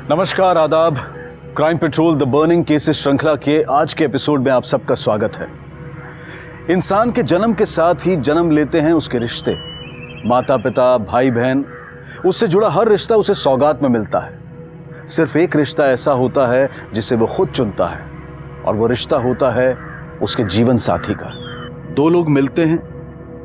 नमस्कार, आदाब। Crime petrol the burning cases श्रृंखला के आज के एपिसोड में आप सबका स्वागत है। इंसान के जन्म के साथ ही जन्म लेते हैं उसके रिश्ते। माता पिता, भाई बहन, उससे जुड़ा हर रिश्ता उसे सौगात में मिलता है। सिर्फ एक रिश्ता ऐसा होता है जिसे वो खुद चुनता है, और वो रिश्ता होता है उसके जीवन साथी का। दो लोग मिलते हैं,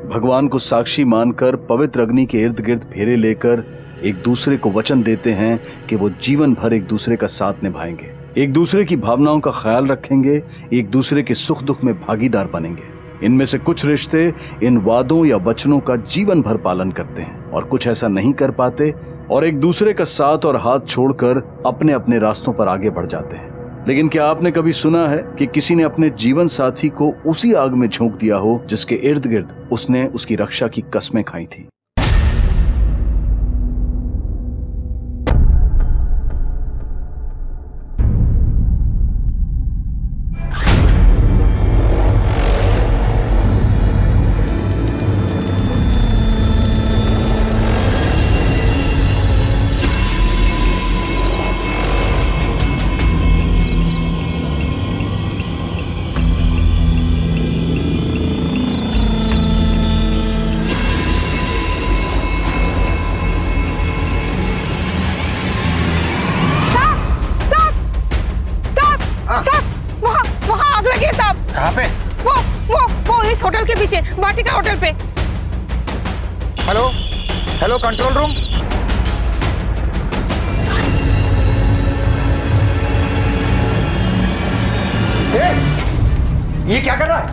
भगवान को साक्षी मानकर पवित्र अग्नि के इर्द गिर्द फेरे लेकर एक दूसरे को वचन देते हैं कि वो जीवन भर एक दूसरे का साथ निभाएंगे, एक दूसरे की भावनाओं का ख्याल रखेंगे, एक दूसरे के सुख दुख में भागीदार बनेंगे। इनमें से कुछ रिश्ते इन वादों या वचनों का जीवन भर पालन करते हैं और कुछ ऐसा नहीं कर पाते और एक दूसरे का साथ और हाथ छोड़कर अपने अपने रास्तों पर आगे बढ़ जाते हैं। लेकिन क्या आपने कभी सुना है कि किसी ने अपने जीवन साथी को उसी आग में झोंक दिया हो जिसके इर्द गिर्द उसने उसकी रक्षा की कस्में खाई थी? कहाँ पे? वो इस होटल के पीछे, वाटिका होटल पे। Hello hello, control room. ये क्या कर रहा है?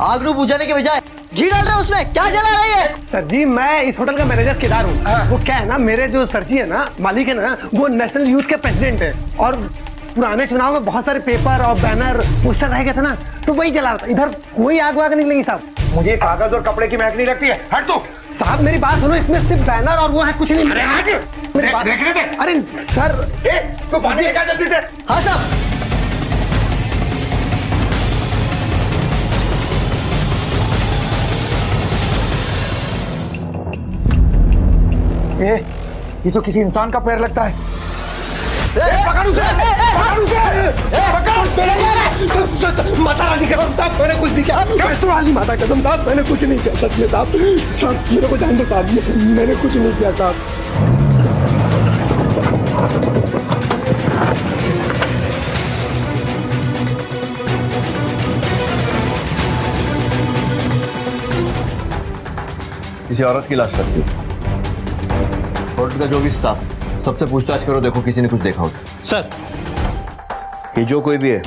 आग ਨੂੰ बुझाने के बजाय घी डाल रहे हैं उसमें, क्या जला रही है? सर जी, मैं इस होटल का मैनेजर केदार हूँ। वो क्या है ना, मेरे जो सर जी है ना, मालिक है ना, वो नेशनल यूथ के प्रेसिडेंट है और पुराने चुनाव में बहुत सारे पेपर और बैनर पोस्टर रह गए थे ना, तो वही जला रहा था। इधर कोई आग वाग नहीं लगी साहब। मुझे कागज और कपड़े की महक नहीं लगती है। हट तू। साहब मेरी बात सुनो, इसमें सिर्फ बैनर और वो है, कुछ नहीं। अरे हट। देखने दे। अरे सर, तू पानी लेकर जल्दी से। हाँ साहब। ये तो किसी इंसान का पैर लगता है। पकड़ उसे, पकड़ उसे, पकड़। माता रानी कसम साहब, मैंने कुछ नहीं किया। कैसे वाली माता कसम साहब, मैंने कुछ नहीं किया। सच में साहब, साहब मेरे को जान दो साहब, मैंने कुछ नहीं किया साहब। किसी औरत की लाश रखी है। होटल का जो भी स्टाफ सबसे पूछताछ करो, देखो किसी ने कुछ देखा हो। सर, ये जो कोई भी है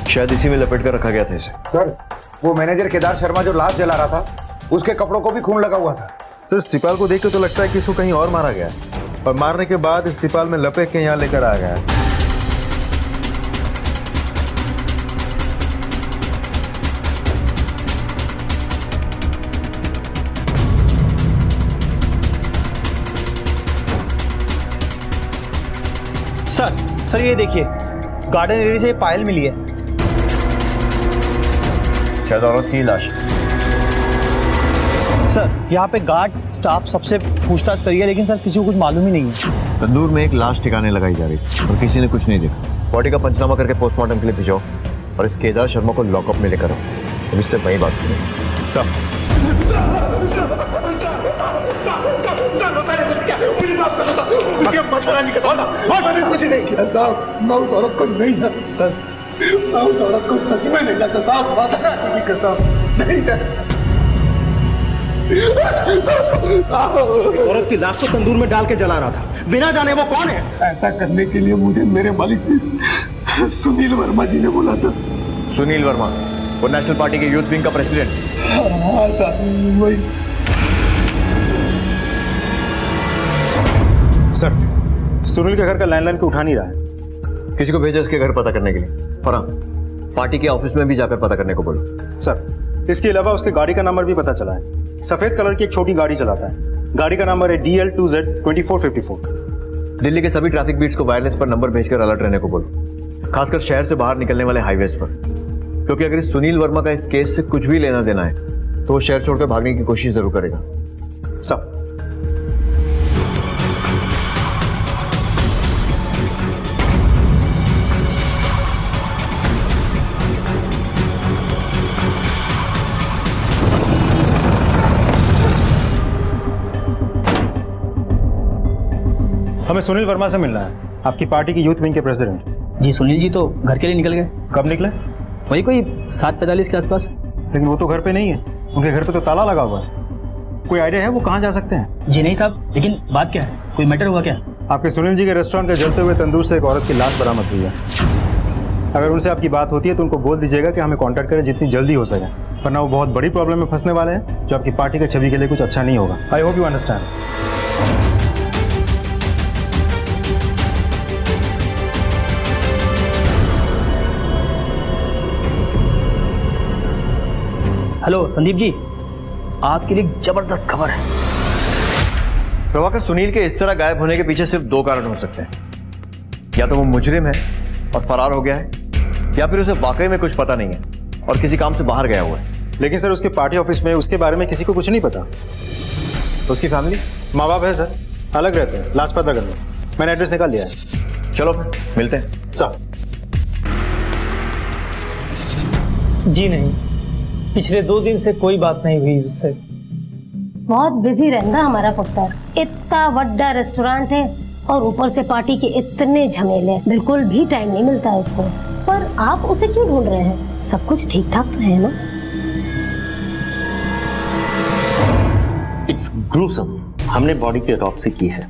शायद इसी में लपेट कर रखा गया था इसे। सर, वो मैनेजर केदार शर्मा जो लाश जला रहा था, उसके कपड़ों को भी खून लगा हुआ था। सर, इस तिपाल को देख के तो लगता है कि इसको कहीं और मारा गया है और मारने के बाद इस तिपाल में लपेट के यहाँ लेकर आ गया है। सर ये देखिए, गार्डन एरिया से पायल मिली है। शायद औरत की लाश। सर यहाँ पे गार्ड स्टाफ सबसे पूछताछ करी है, लेकिन सर किसी को कुछ मालूम ही नहीं है। तंदूर में एक लाश ठिकाने लगाई जा रही थी और किसी ने कुछ नहीं देखा। बॉडी का पंचनामा करके पोस्टमार्टम के लिए भिजवाओ और इस केदार शर्मा को लॉकअप में लेकर आओ। अब इससे वही बात करें। मैंने कुछ नहीं किया साहब, मैं उस औरत को नहीं जानता, मैं उस औरत को सच में नहीं जानता साहब, माता रानी की कसम नहीं जानता। औरत की लाश को तंदूर में डाल के जला रहा था, बिना जाने वो कौन है। ऐसा करने के लिए मुझे मेरे मालिक सुनील वर्मा जी ने बोला था। सुनील वर्मा, वो नेशनल पार्टी के यूथ विंग का प्रेसिडेंट। हाँ साहब, वही। सर, सुनील के घर का लैंडलाइन को उठा नहीं रहा है। किसी को भेजा इसके घर पता करने के लिए। फरहान, पार्टी के ऑफिस में भी जाकर पता करने को बोलो। सर, इसके अलावा उसके गाड़ी का नंबर भी पता चला है। सफेद कलर की एक छोटी गाड़ी चलाता है। गाड़ी का नंबर है DL2Z2454। दिल्ली के सभी ट्रैफिक बीट्स को वायरलेस पर नंबर भेजकर अलर्ट रहने को बोलो, खासकर शहर से बाहर निकलने वाले हाईवेज पर, क्योंकि अगर इस सुनील वर्मा का इस केस से कुछ भी लेना देना है तो वो शहर छोड़कर भागने की कोशिश जरूर करेगा। सब हमें सुनील वर्मा से मिलना है, आपकी पार्टी की यूथ विंग के प्रेसिडेंट। जी सुनील जी तो घर के लिए निकल गए, कब निकले? वही कोई 7:45 के आसपास। लेकिन वो तो घर पे नहीं है, उनके घर पे तो ताला लगा हुआ है। कोई आइडिया है वो कहाँ जा सकते हैं? जी नहीं साहब, लेकिन बात क्या है, कोई मैटर हुआ क्या? आपके सुनील जी के रेस्टोरेंट के जलते हुए तंदूर से एक औरत की लाश बरामद हुई है। अगर उनसे आपकी बात होती है तो उनको बोल दीजिएगा कि हमें कांटेक्ट करें जितनी जल्दी हो सके, वरना वो बहुत बड़ी प्रॉब्लम में फंसने वाले हैं जो आपकी पार्टी के छवि के लिए कुछ अच्छा नहीं होगा। I hope you understand. Hello Sandeep ji, आपके लिए जबरदस्त खबर है। प्रभाकर, सुनील के इस तरह गायब होने के पीछे सिर्फ दो कारण हो सकते हैं। या तो वो मुजरिम है और फरार हो गया है, या फिर उसे वाकई में कुछ पता नहीं है और किसी काम से बाहर गया हुआ है। लेकिन सर उसके पार्टी ऑफिस में उसके बारे में किसी को कुछ नहीं पता। तो उसकी फैमिली? माँ बाप है सर, अलग रहते हैं लाजपत नगर में। मैंने एड्रेस निकाल लिया है। चलो फिर मिलते हैं। सब जी नहीं, पिछले 2 दिन से कोई बात नहीं हुई उससे। बहुत बिजी रहता हमारा पुत्र। इतना बड़ा रेस्टोरेंट है और ऊपर से पार्टी के इतने झमेले, बिल्कुल भी टाइम नहीं मिलता है उसको। पर आप उसे क्यों ढूंढ रहे हैं? सब कुछ ठीक ठाक तो है ना? It's gruesome. हमने बॉडी की ऑटोप्सी की है।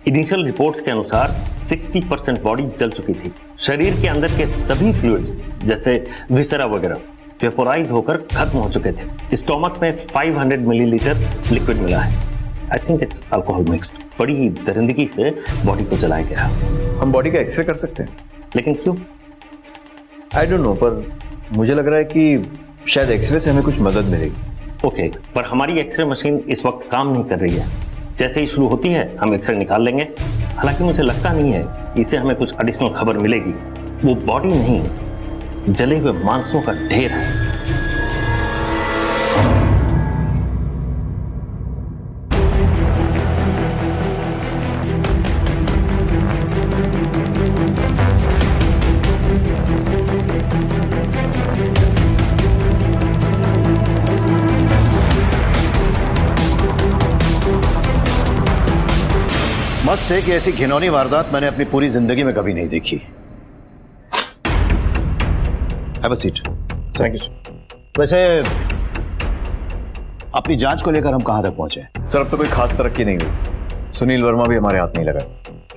इनिशियल रिपोर्ट्स के अनुसार 60% बॉडी जल चुकी थी। शरीर के अंदर के सभी फ्लूइड्स जैसे विसरा वगैरह वेपोराइज होकर खत्म हो चुके थे। स्टोमक में 500 मिलीलीटर लिक्विड मिला है। I think it's alcohol mixed. बड़ी दरिंदगी से बॉडी को जलाया गया। हम बॉडी का एक्सरे कर सकते हैं, लेकिन क्यों? आई डोंट नो, पर मुझे लग रहा है कि शायद एक्सरे से हमें कुछ मदद मिलेगी। ओके, पर हमारी एक्सरे मशीन इस वक्त काम नहीं कर रही है। जैसे ही शुरू होती है हम एक्सरे निकाल लेंगे। हालांकि मुझे लगता नहीं है इससे हमें कुछ एडिशनल खबर मिलेगी। वो बॉडी नहीं, जले हुए मांसों का ढेर है। मत से कि ऐसी घिनौनी वारदात मैंने अपनी पूरी जिंदगी में कभी नहीं देखी। Have a seat. Thank you sir. वैसे अपनी जांच को लेकर हम कहां तक पहुंचे? सर, अब तो कोई खास तरक्की नहीं हुई। सुनील वर्मा भी हमारे हाथ नहीं लगा,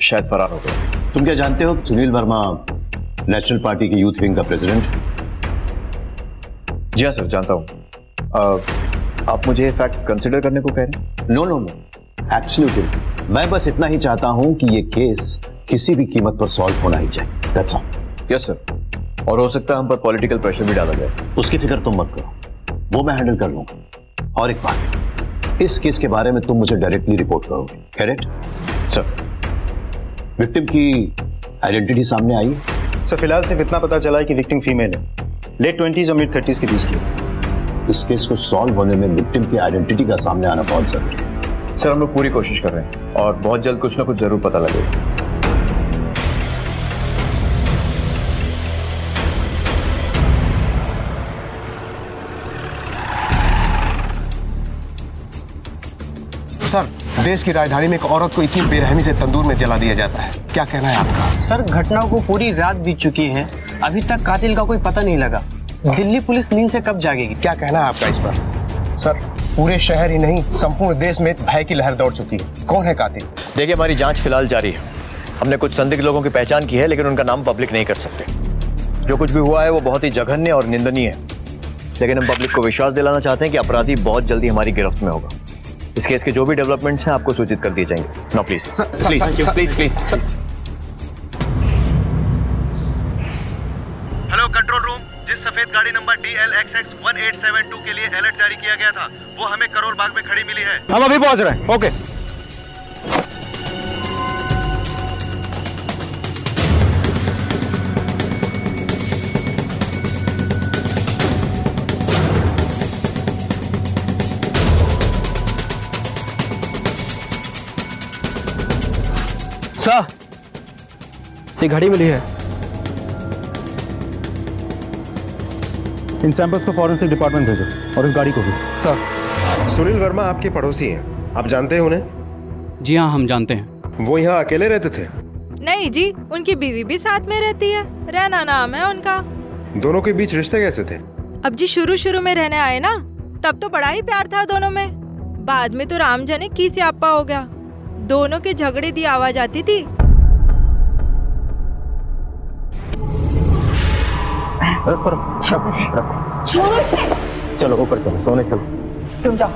शायद फरार हो गया। तुम क्या जानते हो सुनील वर्मा नेशनल पार्टी की यूथ विंग का प्रेसिडेंट? जी हाँ सर, जानता हूँ। आप मुझे ये फैक्ट कंसिडर करने को कह रहे हैं? No no no, absolutely. मैं बस इतना ही चाहता हूं कि ये केस किसी भी कीमत पर सॉल्व होना ही चाहिए। That's all. Yes sir. और हो सकता है हम पर पॉलिटिकल प्रेशर भी डाला जाए। उसकी फिक्र तुम मत करो, वो मैं हैंडल कर लूंगा। और एक बात, इस केस के बारे में तुम मुझे डायरेक्टली रिपोर्ट करोगे, करेक्ट? सर, विक्टिम की आइडेंटिटी सामने आई? सर फिलहाल सिर्फ इतना पता चला है कि विक्टिम फीमेल है, लेट 20s और मिड 30s के बीच की। इस केस को सॉल्व होने में विक्टिम की आइडेंटिटी का सामने आना बहुत जरूरी है। सर हम लोग पूरी कोशिश कर रहे हैं और बहुत जल्द कुछ ना कुछ जरूर पता लगेगा। सर, देश की राजधानी में एक औरत को इतनी बेरहमी से तंदूर में जला दिया जाता है, क्या कहना है आपका? सर, घटनाओं को पूरी रात बीत चुकी है, अभी तक कातिल का कोई पता नहीं लगा। दिल्ली पुलिस नींद से कब जागेगी? क्या कहना है आपका इस पर? सर, पूरे शहर ही नहीं संपूर्ण देश में भय की लहर दौड़ चुकी है। कौन है कातिल? देखिए, हमारी जांच फिलहाल जारी है। हमने कुछ संदिग्ध लोगों की पहचान की है, लेकिन उनका नाम पब्लिक नहीं कर सकते। जो कुछ भी हुआ है वो बहुत ही जघन्य और निंदनीय है, लेकिन हम पब्लिक को विश्वास दिलाना चाहते हैं कि अपराधी बहुत जल्दी हमारी गिरफ्त में होगा। इस केस के जो भी डेवलपमेंट्स हैं आपको सूचित कर दिए जाएंगे। No please please please please. Hello control room, जिस सफेद गाड़ी नंबर DLXX 1872 के लिए अलर्ट जारी किया गया था वो हमें करोल बाग में खड़ी मिली है। हम अभी पहुंच रहे हैं। ओके। सर, ये घड़ी मिली है। इन सैंपल्स को फॉरेंसिक डिपार्टमेंट भेजो और इस गाड़ी को भी। सर, सुनील वर्मा आपके पड़ोसी हैं, आप जानते हैं उन्हें? जी हाँ, हम जानते हैं। वो यहाँ अकेले रहते थे? नहीं जी, उनकी बीवी भी साथ में रहती है, रैना नाम है उनका। दोनों के बीच रिश्ते कैसे थे? अब जी शुरू में रहने आए ना, तब तो बड़ा ही प्यार था दोनों में। बाद में तो राम जाने की स्यापा हो गया, दोनों के झगड़े की आवाज आती थी। चलो ऊपर चलो, सोने चलो। तुम जाओ,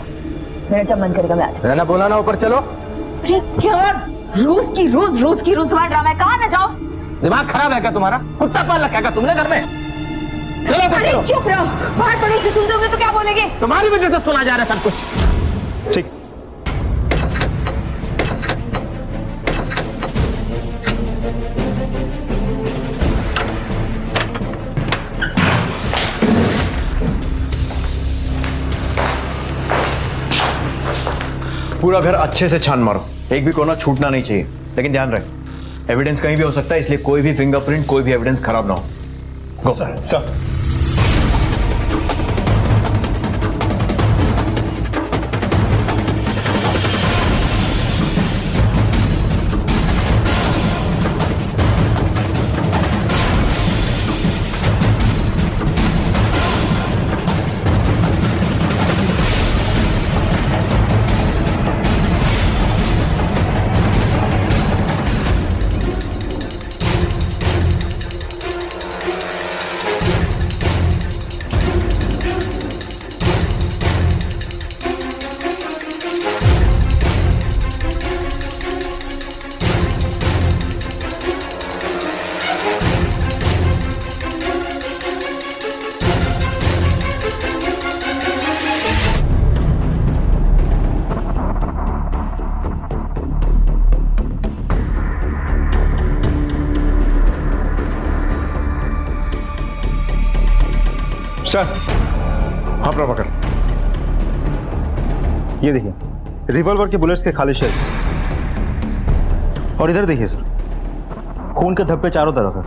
मेरा जब मन करेगा मैं आ जाऊँ। रहना बोला ना ऊपर चलो। अरे क्या रोज की रोज तुम्हारा ड्रामा है, कहाँ ना जाओ। दिमाग खराब है क्या तुम्हारा? कुत्ता पाल रखा है क्या तुमने घर में? चलो अरे चुप रहो, बाहर पड़ोस से सुन दोगे तो क्या बोलेंगे? तुम्हारी वजह से सुना जा रहा है सब कुछ। ठीक। पूरा घर अच्छे से छान मारो, एक भी कोना छूटना नहीं चाहिए। लेकिन ध्यान रहे, एविडेंस कहीं भी हो सकता है, इसलिए कोई भी फिंगरप्रिंट, कोई भी एविडेंस खराब ना हो। गो सर। सर, हाँ प्रभाकर, ये देखिए रिवॉल्वर के बुलेट्स के खाली शेल्स, और इधर देखिए सर, खून के धब्बे चारों तरफ है।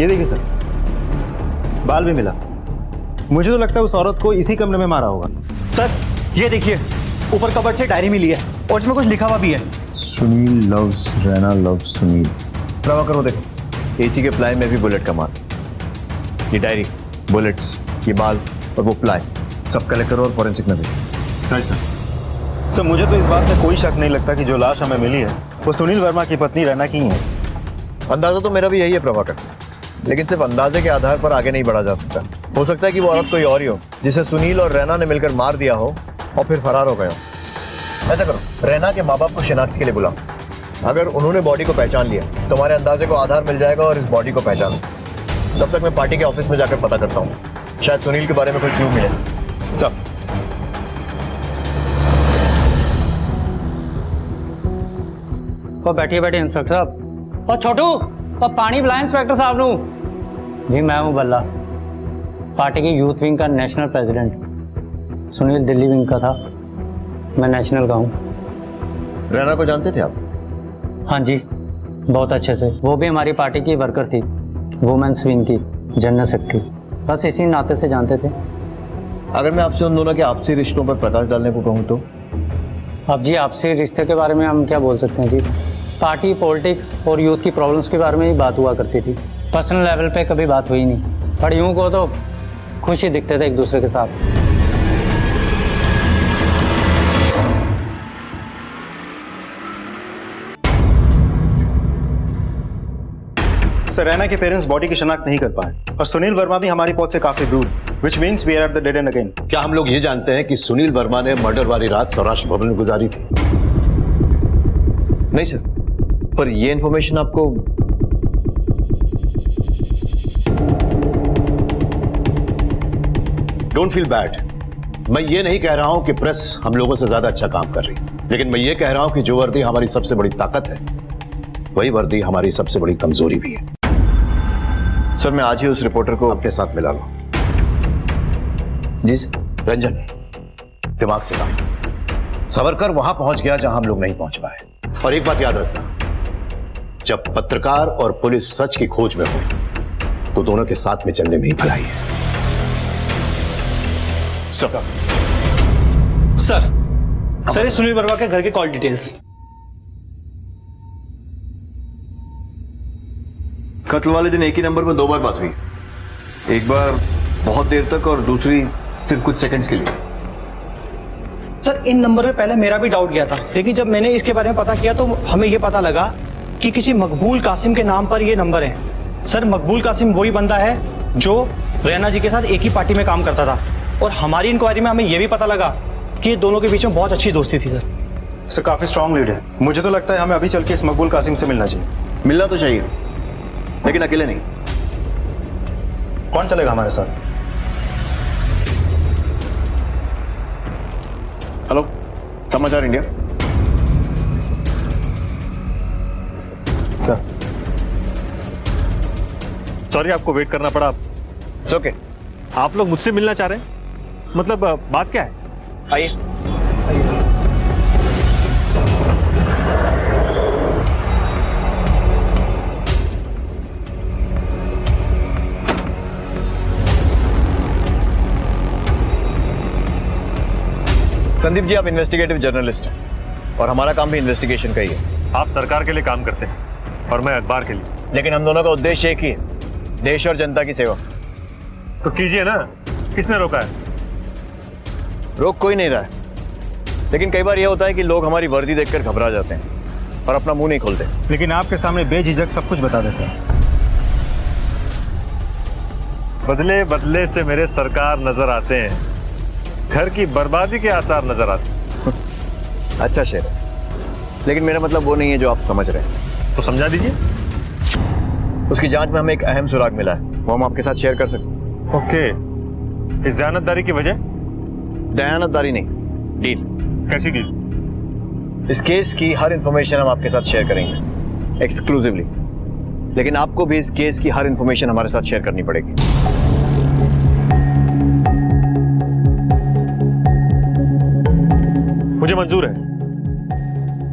ये देखिए सर, बाल भी मिला। मुझे तो लगता है उस औरत को इसी कमरे में मारा होगा। सर ये देखिए, ऊपर कबर्ड से डायरी मिली है और इसमें कुछ लिखा हुआ भी है। Sunil loves Raina loves Sunil. प्रभाकर वो देखो, एसी के प्लाई में भी बुलेट का मार। ये डायरी, बुलेट्स, ये बाल और वो प्लाई सब कलेक्ट करो और फॉरेंसिक में भेजो। Right sir. मुझे तो इस बात में कोई शक नहीं लगता कि जो लाश हमें मिली है वो सुनील वर्मा की पत्नी रैना की है। अंदाजा तो मेरा भी यही है प्रभाकर, लेकिन सिर्फ अंदाजे के आधार पर आगे नहीं बढ़ा जा सकता। हो सकता है कि वो औरत कोई और ही हो, जिसे सुनील और रैना ने मिलकर मार दिया हो और फिर फरार हो गए हो। ऐसा करो, रैना के माँ बाप को शिनाख्त के लिए बुलाओ। अगर उन्होंने बॉडी को पहचान लिया, तुम्हारे अंदाजे को आधार मिल जाएगा और इस बॉडी को पहचानो। तब तक मैं पार्टी के ऑफिस में जाकर पता करता हूँ, शायद सुनील के बारे में कोई क्लू मिले। सब वो बैठिए इंस्पेक्टर साहब। और छोटू, और पानी बुलाए इंस्पेक्टर साहब नू। जी मैं हूँ बल्ला, पार्टी की यूथ विंग का national president. Sunil Delhi wing का था, मैं नेशनल का हूँ। रैना को जानते थे आप? हाँ जी, बहुत अच्छे से। वो भी हमारी पार्टी की वर्कर थी, वुमेन्स विंग की जनरल सेक्रेटरी। बस इसी नाते से जानते थे। अगर मैं आपसे उन दोनों के आपसी रिश्तों पर प्रकाश डालने को कहूँ तो? अब जी आपसी रिश्ते के बारे में हम क्या बोल सकते हैं जी। पार्टी, पॉलिटिक्स और यूथ की प्रॉब्लम्स के बारे में ही बात हुआ करती थी। पर्सनल लेवल पे कभी बात हुई नहीं, पर यूँ को तो खुश ही दिखते थे एक दूसरे के साथ। सर, रैना के पेरेंट्स बॉडी की शनाख्त नहीं कर पाए और सुनील वर्मा भी हमारी पहुंच से काफी दूर, which means we are at the dead end again। क्या हम लोग ये जानते हैं कि सुनील वर्मा ने मर्डर वाली रात सौराष्ट्र भवन में गुजारी थी? नहीं सर, पर ये इंफॉर्मेशन आपको डोंट फील बैड। मैं ये नहीं कह रहा हूं कि प्रेस हम लोगों से ज्यादा अच्छा काम कर रही, लेकिन मैं ये कह रहा हूं कि जो वर्दी हमारी सबसे बड़ी ताकत है, वही वर्दी हमारी सबसे बड़ी कमजोरी भी है। सर, मैं आज ही उस रिपोर्टर को अपने साथ मिला लो। जी सर। रंजन, दिमाग से काम। सावरकर वहां पहुंच गया जहां हम लोग नहीं पहुंच पाए। और एक बात याद रखना, जब पत्रकार और पुलिस सच की खोज में हो तो दोनों के साथ में चलने में ही भलाई है। सर ये सुनील वर्मा के घर के कॉल डिटेल्स। कत्ल वाले दिन एक ही नंबर पर 2 बार बात हुई, एक बार बहुत देर तक और दूसरी सिर्फ कुछ सेकंड्स के लिए। सर इन नंबर पे पहले मेरा भी डाउट गया था, लेकिन जब मैंने इसके बारे में पता किया तो हमें ये पता लगा कि किसी मकबूल कासिम के नाम पर ये नंबर है। सर मकबूल कासिम वही बंदा है जो रैना जी के साथ एक ही पार्टी में काम करता था, और हमारी इंक्वायरी में हमें यह भी पता लगा कि ये दोनों के बीच में बहुत अच्छी दोस्ती थी। सर काफी स्ट्रांग लीड है। मुझे तो लगता है हमें अभी चल के इस मकबूल कासिम से मिलना चाहिए। मिलना तो चाहिए, लेकिन अकेले नहीं। कौन चलेगा हमारे साथ? हेलो, समाचार इंडिया। सर सॉरी आपको वेट करना पड़ा। It's okay. आप लोग मुझसे मिलना चाह रहे हैं, मतलब बात क्या है? आइए। संदीप जी, आप इन्वेस्टिगेटिव जर्नलिस्ट हैं और हमारा काम भी इन्वेस्टिगेशन का ही है। आप सरकार के लिए काम करते हैं और मैं अखबार के लिए, लेकिन हम दोनों का उद्देश्य एक ही है, देश और जनता की सेवा। तो कीजिए ना। किसने रोका है? रोक कोई नहीं रहा है, लेकिन कई बार यह होता है कि लोग हमारी वर्दी देखकर घबरा जाते हैं और अपना मुंह नहीं खोलते। लेकिन आपके सामने बेझिझक सब कुछ बता देते हैं। बदले बदले से मेरे सरकार नजर आते हैं, घर की बर्बादी के आसार नजर आते हैं। अच्छा शेर, लेकिन मेरा मतलब वो नहीं है जो आप समझ रहे हैं। तो समझा दीजिए। उसकी जांच में हमें एक अहम सुराग मिला है, वो हम आपके साथ शेयर कर सकते हैं। ओके, इस दयानतदारी की वजह? दयानतदारी नहीं, डील। कैसी डील? इस केस की हर इंफॉर्मेशन हम आपके साथ शेयर करेंगे एक्सक्लूसिवली, लेकिन आपको भी इस केस की हर इंफॉर्मेशन हमारे साथ शेयर करनी पड़ेगी। मुझे मंजूर है,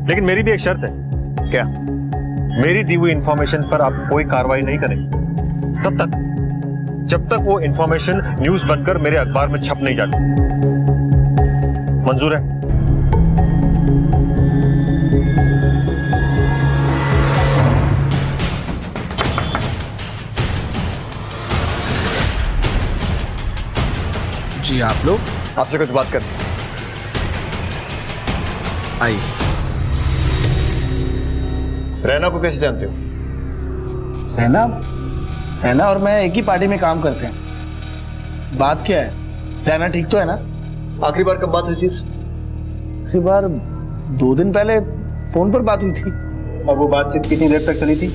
लेकिन मेरी भी एक शर्त है। क्या? मेरी दी हुई इंफॉर्मेशन पर आप कोई कार्रवाई नहीं करेंगे तब तक, जब तक वो इंफॉर्मेशन न्यूज बनकर मेरे अखबार में छप नहीं जाती। मंजूर है? जी आप लोग? आपसे कुछ बात करनी। आइए। रैना को कैसे जानते हो? रैना और मैं एक ही पार्टी में काम करते हैं। बात क्या है? रैना ठीक तो है ना? आखिरी बार कब बात हुई थी उससे? आखिरी बार 2 दिन पहले फोन पर बात हुई थी। और वो बातचीत कितनी देर तक चली थी?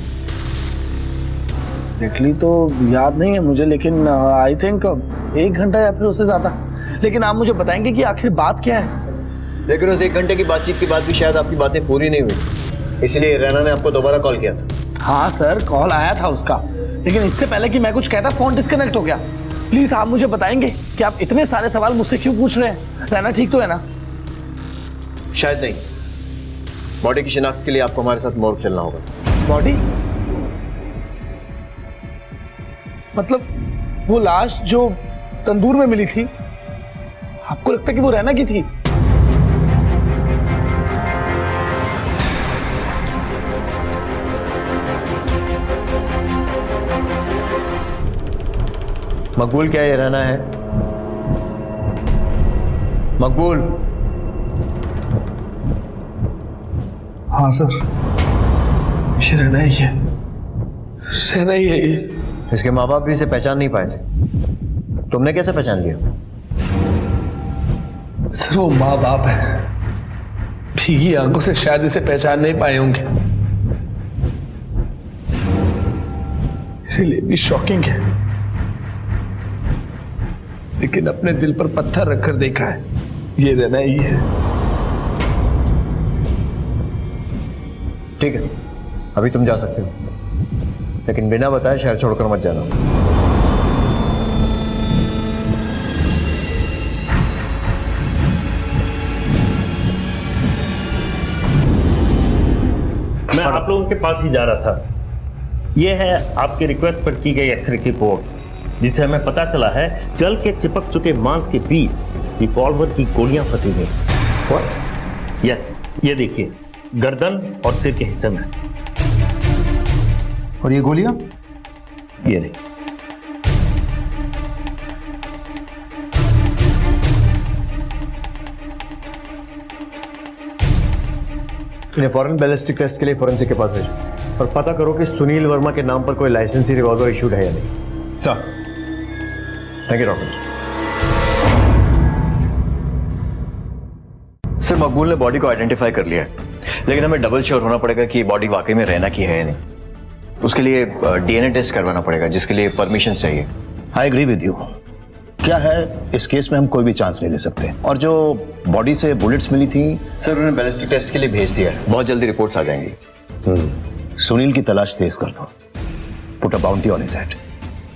एग्जैक्टली तो याद नहीं है मुझे, लेकिन आई थिंक 1 घंटा या फिर उससे ज्यादा। लेकिन आप मुझे बताएंगे कि आखिर बात क्या है? लेकिन उस 1 घंटे की बातचीत के बाद भी शायद आपकी बातें पूरी नहीं हुई, इसलिए रैना ने आपको दोबारा कॉल किया था। हाँ सर, कॉल आया था उसका, लेकिन इससे पहले कि मैं कुछ कहता फोन डिस्कनेक्ट हो गया। प्लीज आप मुझे बताएंगे कि आप इतने सारे सवाल मुझसे क्यों पूछ रहे हैं? रैना ठीक तो है ना? शायद नहीं। बॉडी की शिनाख्त के लिए आपको हमारे साथ मोर्ग चलना होगा। बॉडी? मतलब वो लाश जो तंदूर में मिली थी, आपको लगता है कि वो रैना की थी? मकबूल, क्या ये रहना है? मकबूल? हाँ सर, ये रहना ही है, रहना ही है ये। इसके माँ बाप भी इसे पहचान नहीं पाए थे, तुमने कैसे पहचान लिया? सर वो माँ बाप है, भीगी आंखों से शायद इसे पहचान नहीं पाए होंगे। मेरे लिए भी शॉकिंग है, लेकिन अपने दिल पर पत्थर रखकर देखा है, ये रहना ही है। ठीक है, अभी तुम जा सकते हो, लेकिन बिना बताए शहर छोड़कर मत जाना। मैं आप लोगों के पास ही जा रहा था, ये है आपके रिक्वेस्ट पर की गई एक्सरे की रिपोर्ट, जिससे हमें पता चला है जल के चिपक चुके मांस के बीच रिवॉल्वर की गोलियां फंसी हुई। यस, ये देखिए, गर्दन और सिर के हिस्से में। और ये गोलियां? ये नहीं। इन्हें फॉरेन बैलिस्टिक टेस्ट के लिए फोरेंसिक के पास भेजो और पता करो कि सुनील वर्मा के नाम पर कोई लाइसेंसी रिवॉल्वर इशूड है या नहीं। Sir. Thank you doctor. Sir, मकबूल ने बॉडी को आइडेंटिफाई कर लिया है, लेकिन हमें डबल श्योर होना पड़ेगा कि बॉडी वाकई में रैना की है या नहीं। उसके लिए डीएनए टेस्ट करवाना पड़ेगा, जिसके लिए परमिशन चाहिए। I agree with you. क्या है, इस केस में हम कोई भी चांस नहीं ले सकते। और जो बॉडी से बुलेट्स मिली थी, सर उन्होंने बैलिस्टिक टेस्ट के लिए भेज दिया है, बहुत जल्दी रिपोर्ट्स आ जाएंगी। सुनील की तलाश तेज कर दो। Put a bounty on his head.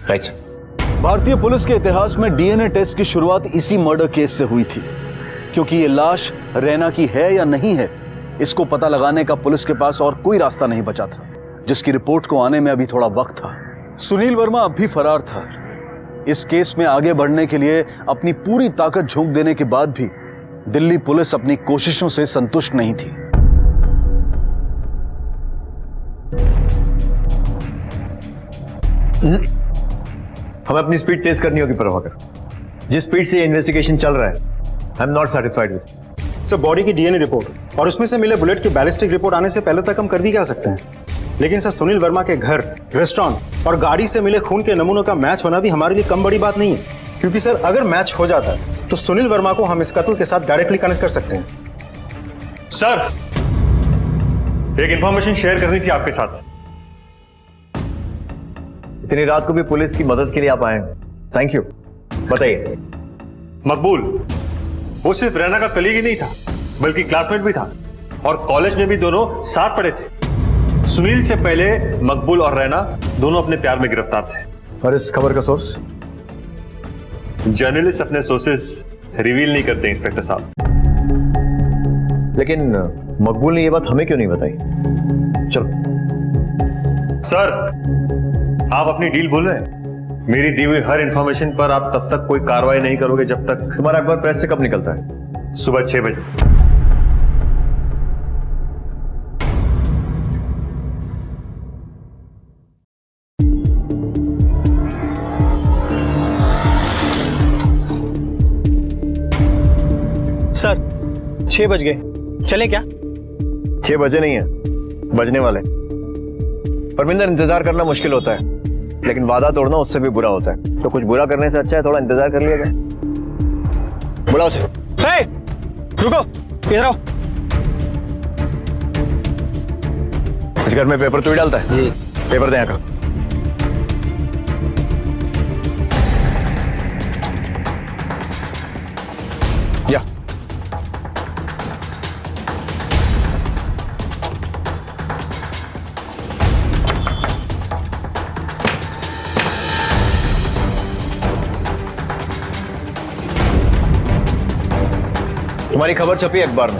Right sir. भारतीय पुलिस के इतिहास में डीएनए टेस्ट की शुरुआत इसी मर्डर केस से हुई थी, क्योंकि ये लाश रैना की है या नहीं है, इसको पता लगाने का पुलिस के पास और कोई रास्ता नहीं बचा था, जिसकी रिपोर्ट को आने में अभी थोड़ा वक्त था। सुनील वर्मा अब भी फरार था। इस केस में आगे बढ़ने के लिए अपनी पूरी ताकत झोंक देने के बाद भी दिल्ली पुलिस अपनी कोशिशों से संतुष्ट नहीं थी। हमें अपनी स्पीड तेज करनी होगी प्रभाकर। जिस स्पीड से ये इन्वेस्टिगेशन चल रहा है, I am not satisfied with. Sir, body की डीएनए रिपोर्ट और उसमें से मिले बुलेट की बैलिस्टिक रिपोर्ट आने से पहले तक हम कर भी क्या सकते हैं, लेकिन सर सुनील वर्मा के घर, रेस्टोरेंट और गाड़ी से मिले खून के नमूनों का मैच होना भी हमारे लिए कम बड़ी बात नहीं है, क्योंकि सर अगर मैच हो जाता है तो सुनील वर्मा को हम इस कत्ल के साथ डायरेक्टली कनेक्ट कर सकते हैं। सर, एक इंफॉर्मेशन शेयर करनी थी आपके साथ। इतनी रात को भी पुलिस की मदद के लिए आप आए, थैंक यू। बताइए। मकबूल वो सिर्फ रैना का कलीग ही नहीं था, बल्कि क्लासमेट भी था, और कॉलेज में भी दोनों साथ पढ़े थे। सुनील से पहले मकबूल और रैना दोनों अपने प्यार में गिरफ्तार थे। और इस खबर का सोर्स? जर्नलिस्ट अपने सोर्सेस रिवील नहीं करते इंस्पेक्टर साहब। लेकिन मकबूल ने यह बात हमें क्यों नहीं बताई? चलो। सर, आप अपनी डील भूल रहे हैं। मेरी दी हुई हर इंफॉर्मेशन पर आप तब तक कोई कार्रवाई नहीं करोगे जब तक। तुम्हारा अखबार प्रेस से कब निकलता है? सुबह 6 बजे। सर 6 बज गए, चले क्या? 6 बजे नहीं है, बजने वाले। परमिंदर, इंतजार करना मुश्किल होता है, लेकिन वादा तोड़ना उससे भी बुरा होता है। तो कुछ बुरा करने से अच्छा है थोड़ा इंतजार कर लिया जाए। बुलाओ से। हे, रुको, इधर आओ। इस घर में पेपर तू ही डालता है? जी। पेपर दे यहाँ का। या तुम्हारी खबर छपी अखबार में,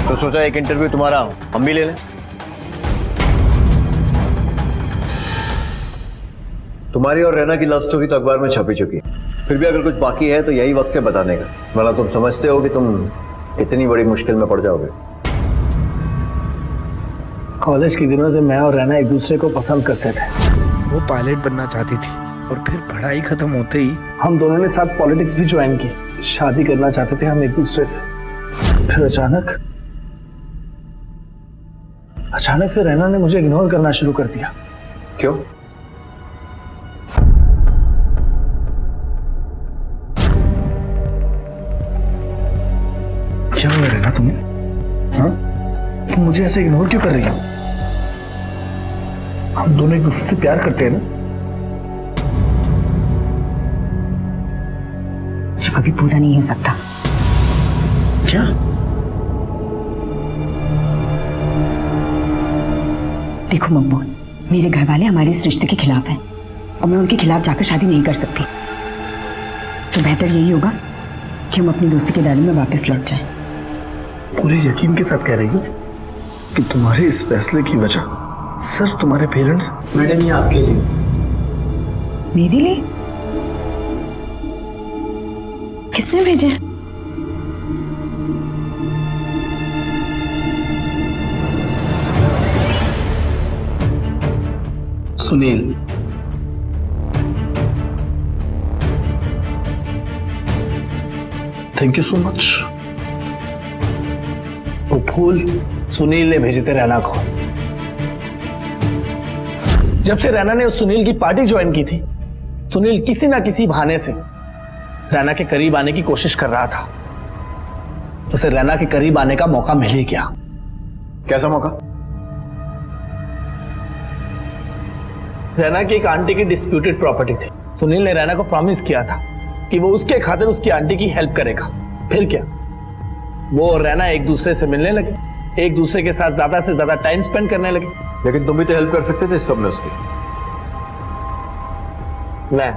तो सोचा एक इंटरव्यू तुम्हारा हम भी ले लें। तुम्हारी और रैना की लव स्टोरी तो अखबार में छपी चुकी है, फिर भी अगर कुछ बाकी है तो यही वक्त है बताने का, वरना तुम समझते हो कि तुम इतनी बड़ी मुश्किल में पड़ जाओगे। कॉलेज के दिनों से मैं और रैना एक दूसरे को पसंद करते थे। वो पायलट बनना चाहती थी और फिर पढ़ाई खत्म होते ही हम दोनों ने साथ पॉलिटिक्स भी ज्वाइन की। शादी करना चाहते थे हम एक दूसरे से। फिर अचानक से रैना ने मुझे इग्नोर करना शुरू कर दिया। क्यों? क्या हुआ रैना तुम्हें? हाँ, तुम मुझे ऐसे इग्नोर क्यों कर रही हो? हम दोनों एक दूसरे से प्यार करते हैं ना? जो कभी पूरा नहीं हो सकता। क्या? देखो मकबूल, मेरे घर वाले हमारे इस रिश्ते के खिलाफ हैं और मैं उनके खिलाफ जाकर शादी नहीं कर सकती। तो बेहतर यही होगा कि हम अपनी दोस्ती के दायरे में वापस लौट जाएं। पूरे यकीन के साथ कह रही हो कि तुम्हारे इस फैसले की वजह सर तुम्हारे पेरेंट्स? मैडम ये आपके लिए। मेरे लिए? किसने भेजे? Sunil, thank you so much. वो फूल सुनील ने भेजे थे रैना को। जब से रैना ने उस सुनील की पार्टी ज्वाइन की थी, सुनील किसी ना किसी बहाने से रैना के करीब आने की कोशिश कर रहा था। उसे रैना के करीब आने का मौका मिल ही गया। कैसा मौका? रैना की एक आंटी की डिस्प्यूटेड प्रॉपर्टी थी। सुनील ने रैना को प्रॉमिस किया था कि वो उसके खातिर उसकी आंटी की हेल्प करेगा। फिर क्या, वो और रैना एक दूसरे से मिलने लगे, एक दूसरे के साथ ज्यादा से ज्यादा टाइम स्पेंड करने लगे। लेकिन तुम भी तो हेल्प कर सकते थे इस सब में उसकी। मैं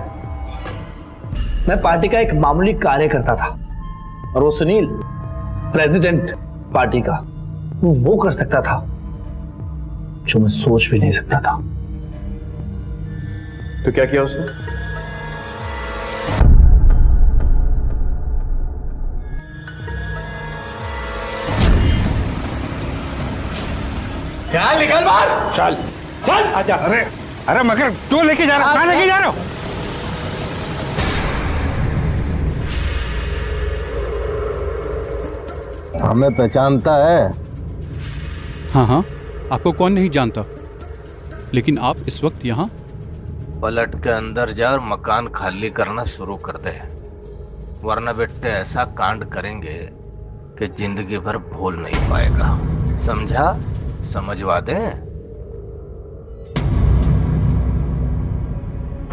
पार्टी का एक मामूली कार्यकर्ता था और वो सुनील प्रेसिडेंट पार्टी का, वो कर सकता था जो मैं सोच भी नहीं सकता था। तो क्या किया उसने? चल निकल बाहर। चल चल आजा। अरे मगर क्यों लेके जा रहे हो? कहां लेके जा रहे हो? हमें पहचानता है? हाँ हाँ, आपको कौन नहीं जानता, लेकिन आप इस वक्त यहाँ? पलट के अंदर जा और मकान खाली करना शुरू कर दे, वरना बेटे ऐसा कांड करेंगे कि जिंदगी भर भूल नहीं पाएगा। समझा? समझवा दे।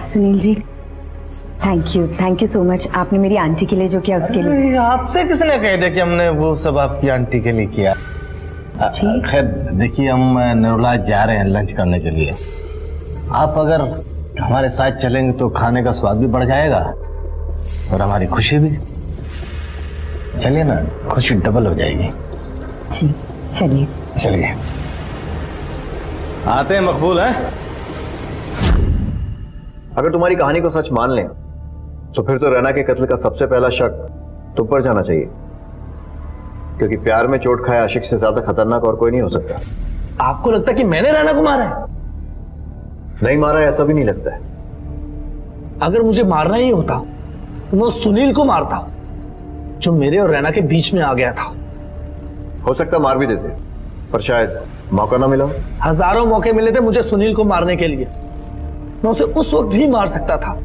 Sunil ji, thank you so much. आपने मेरी आंटी के लिए जो किया उसके लिए। आपसे किसने कह दिया कि हमने वो सब आपकी आंटी के लिए किया? खैर देखिए, हम नरुला जा रहे हैं लंच करने के लिए। आप अगर हमारे साथ चलेंगे तो खाने का स्वाद भी बढ़ जाएगा और हमारी खुशी भी। चलिए ना, खुशी डबल हो जाएगी। जी चलिए। चलिए, आते हैं मकबूल है। अगर तुम्हारी कहानी को सच मान लें तो फिर तो रैना के कत्ल का सबसे पहला शक तुम पर जाना चाहिए, क्योंकि प्यार में चोट खाए आशिक से ज्यादा खतरनाक और कोई नहीं हो सकता। आपको लगता है कि मैंने रैना को मारा है? नहीं मारा है ऐसा भी नहीं लगता है। अगर मुझे मारना ही होता तो मैं उस सुनील को मारता जो मेरे और रैना के बीच में आ गया था। हो सकता मार भी देते, पर शायद मौका ना मिला। हजारों मौके मिले थे मुझे सुनील को मारने के लिए। मैं उसे उस वक्त भी मार सकता था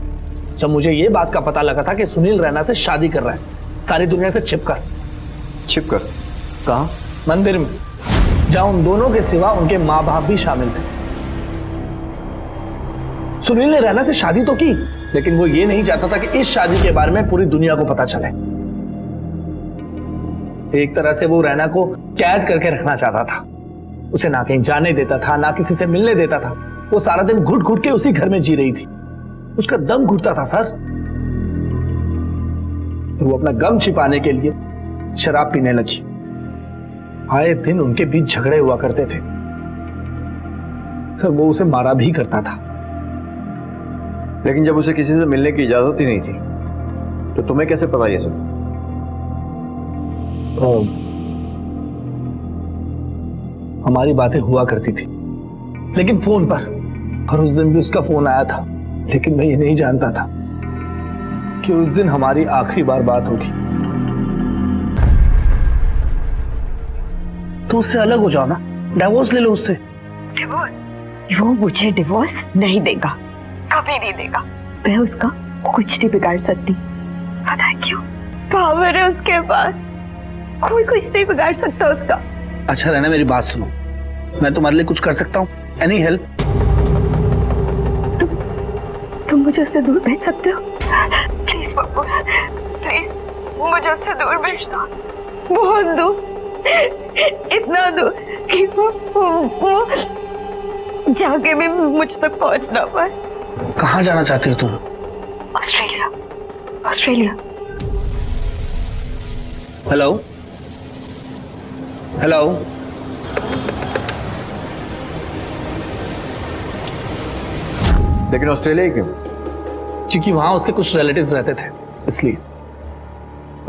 जब मुझे यह बात का पता लगा था कि सुनील रैना से शादी कर रहा है, सारी दुनिया से छिपकर। कहां? मंदिर में, जहां उन दोनों के सिवा उनके माँ बाप भी शामिल थे। सुनील ने रैना से शादी तो की, लेकिन वो ये नहीं चाहता था कि इस शादी के बारे में पूरी दुनिया को पता चले। एक तरह से वो रैना को कैद करके रखना चाहता था। उसे ना कहीं जाने देता था, ना किसी से मिलने देता था। वो सारा दिन घुट घुट के उसी घर में जी रही थी। उसका दम घुटता था सर। वो अपना गम छिपाने के लिए शराब पीने लगी। आए दिन उनके बीच झगड़े हुआ करते थे सर। वो उसे मारा भी करता था। लेकिन जब उसे किसी से मिलने की इजाजत ही नहीं थी तो तुम्हें कैसे पता ये सब? हमारी बातें हुआ करती थी, लेकिन फोन पर। और उस दिन भी उसका फोन आया था, लेकिन मैं ये नहीं जानता था कि उस दिन हमारी आखिरी बार बात होगी। तो उससे अलग हो जाओ ना, डिवोर्स ले लो उससे। डिवोर्स? वो मुझे डिवोर्स नहीं देगा, कभी नहीं देगा। मैं उसका कुछ नहीं बिगाड़ सकती। पता है क्यों? पावर है उसके पास, कोई कुछ नहीं बिगाड़ सकता उसका। अच्छा रहना, मेरी बात सुनो। मैं तुम्हारे लिए कुछ कर सकता हूँ? Any help? तुम मुझे उससे दूर भेज सकते हो? प्लीज पप्पू, प्लीज मुझे उससे दूर भेज दो। बहुत दूर, इतना दूर कि वो जाके भी मुझ तक पहुंच ना पाए। कहाँ जाना चाहती हो तुम? ऑस्ट्रेलिया। ऑस्ट्रेलिया। हेलो हेलो लेकिन ऑस्ट्रेलिया ही क्यों? क्योंकि वहां उसके कुछ रिलेटिव्स रहते थे, इसलिए।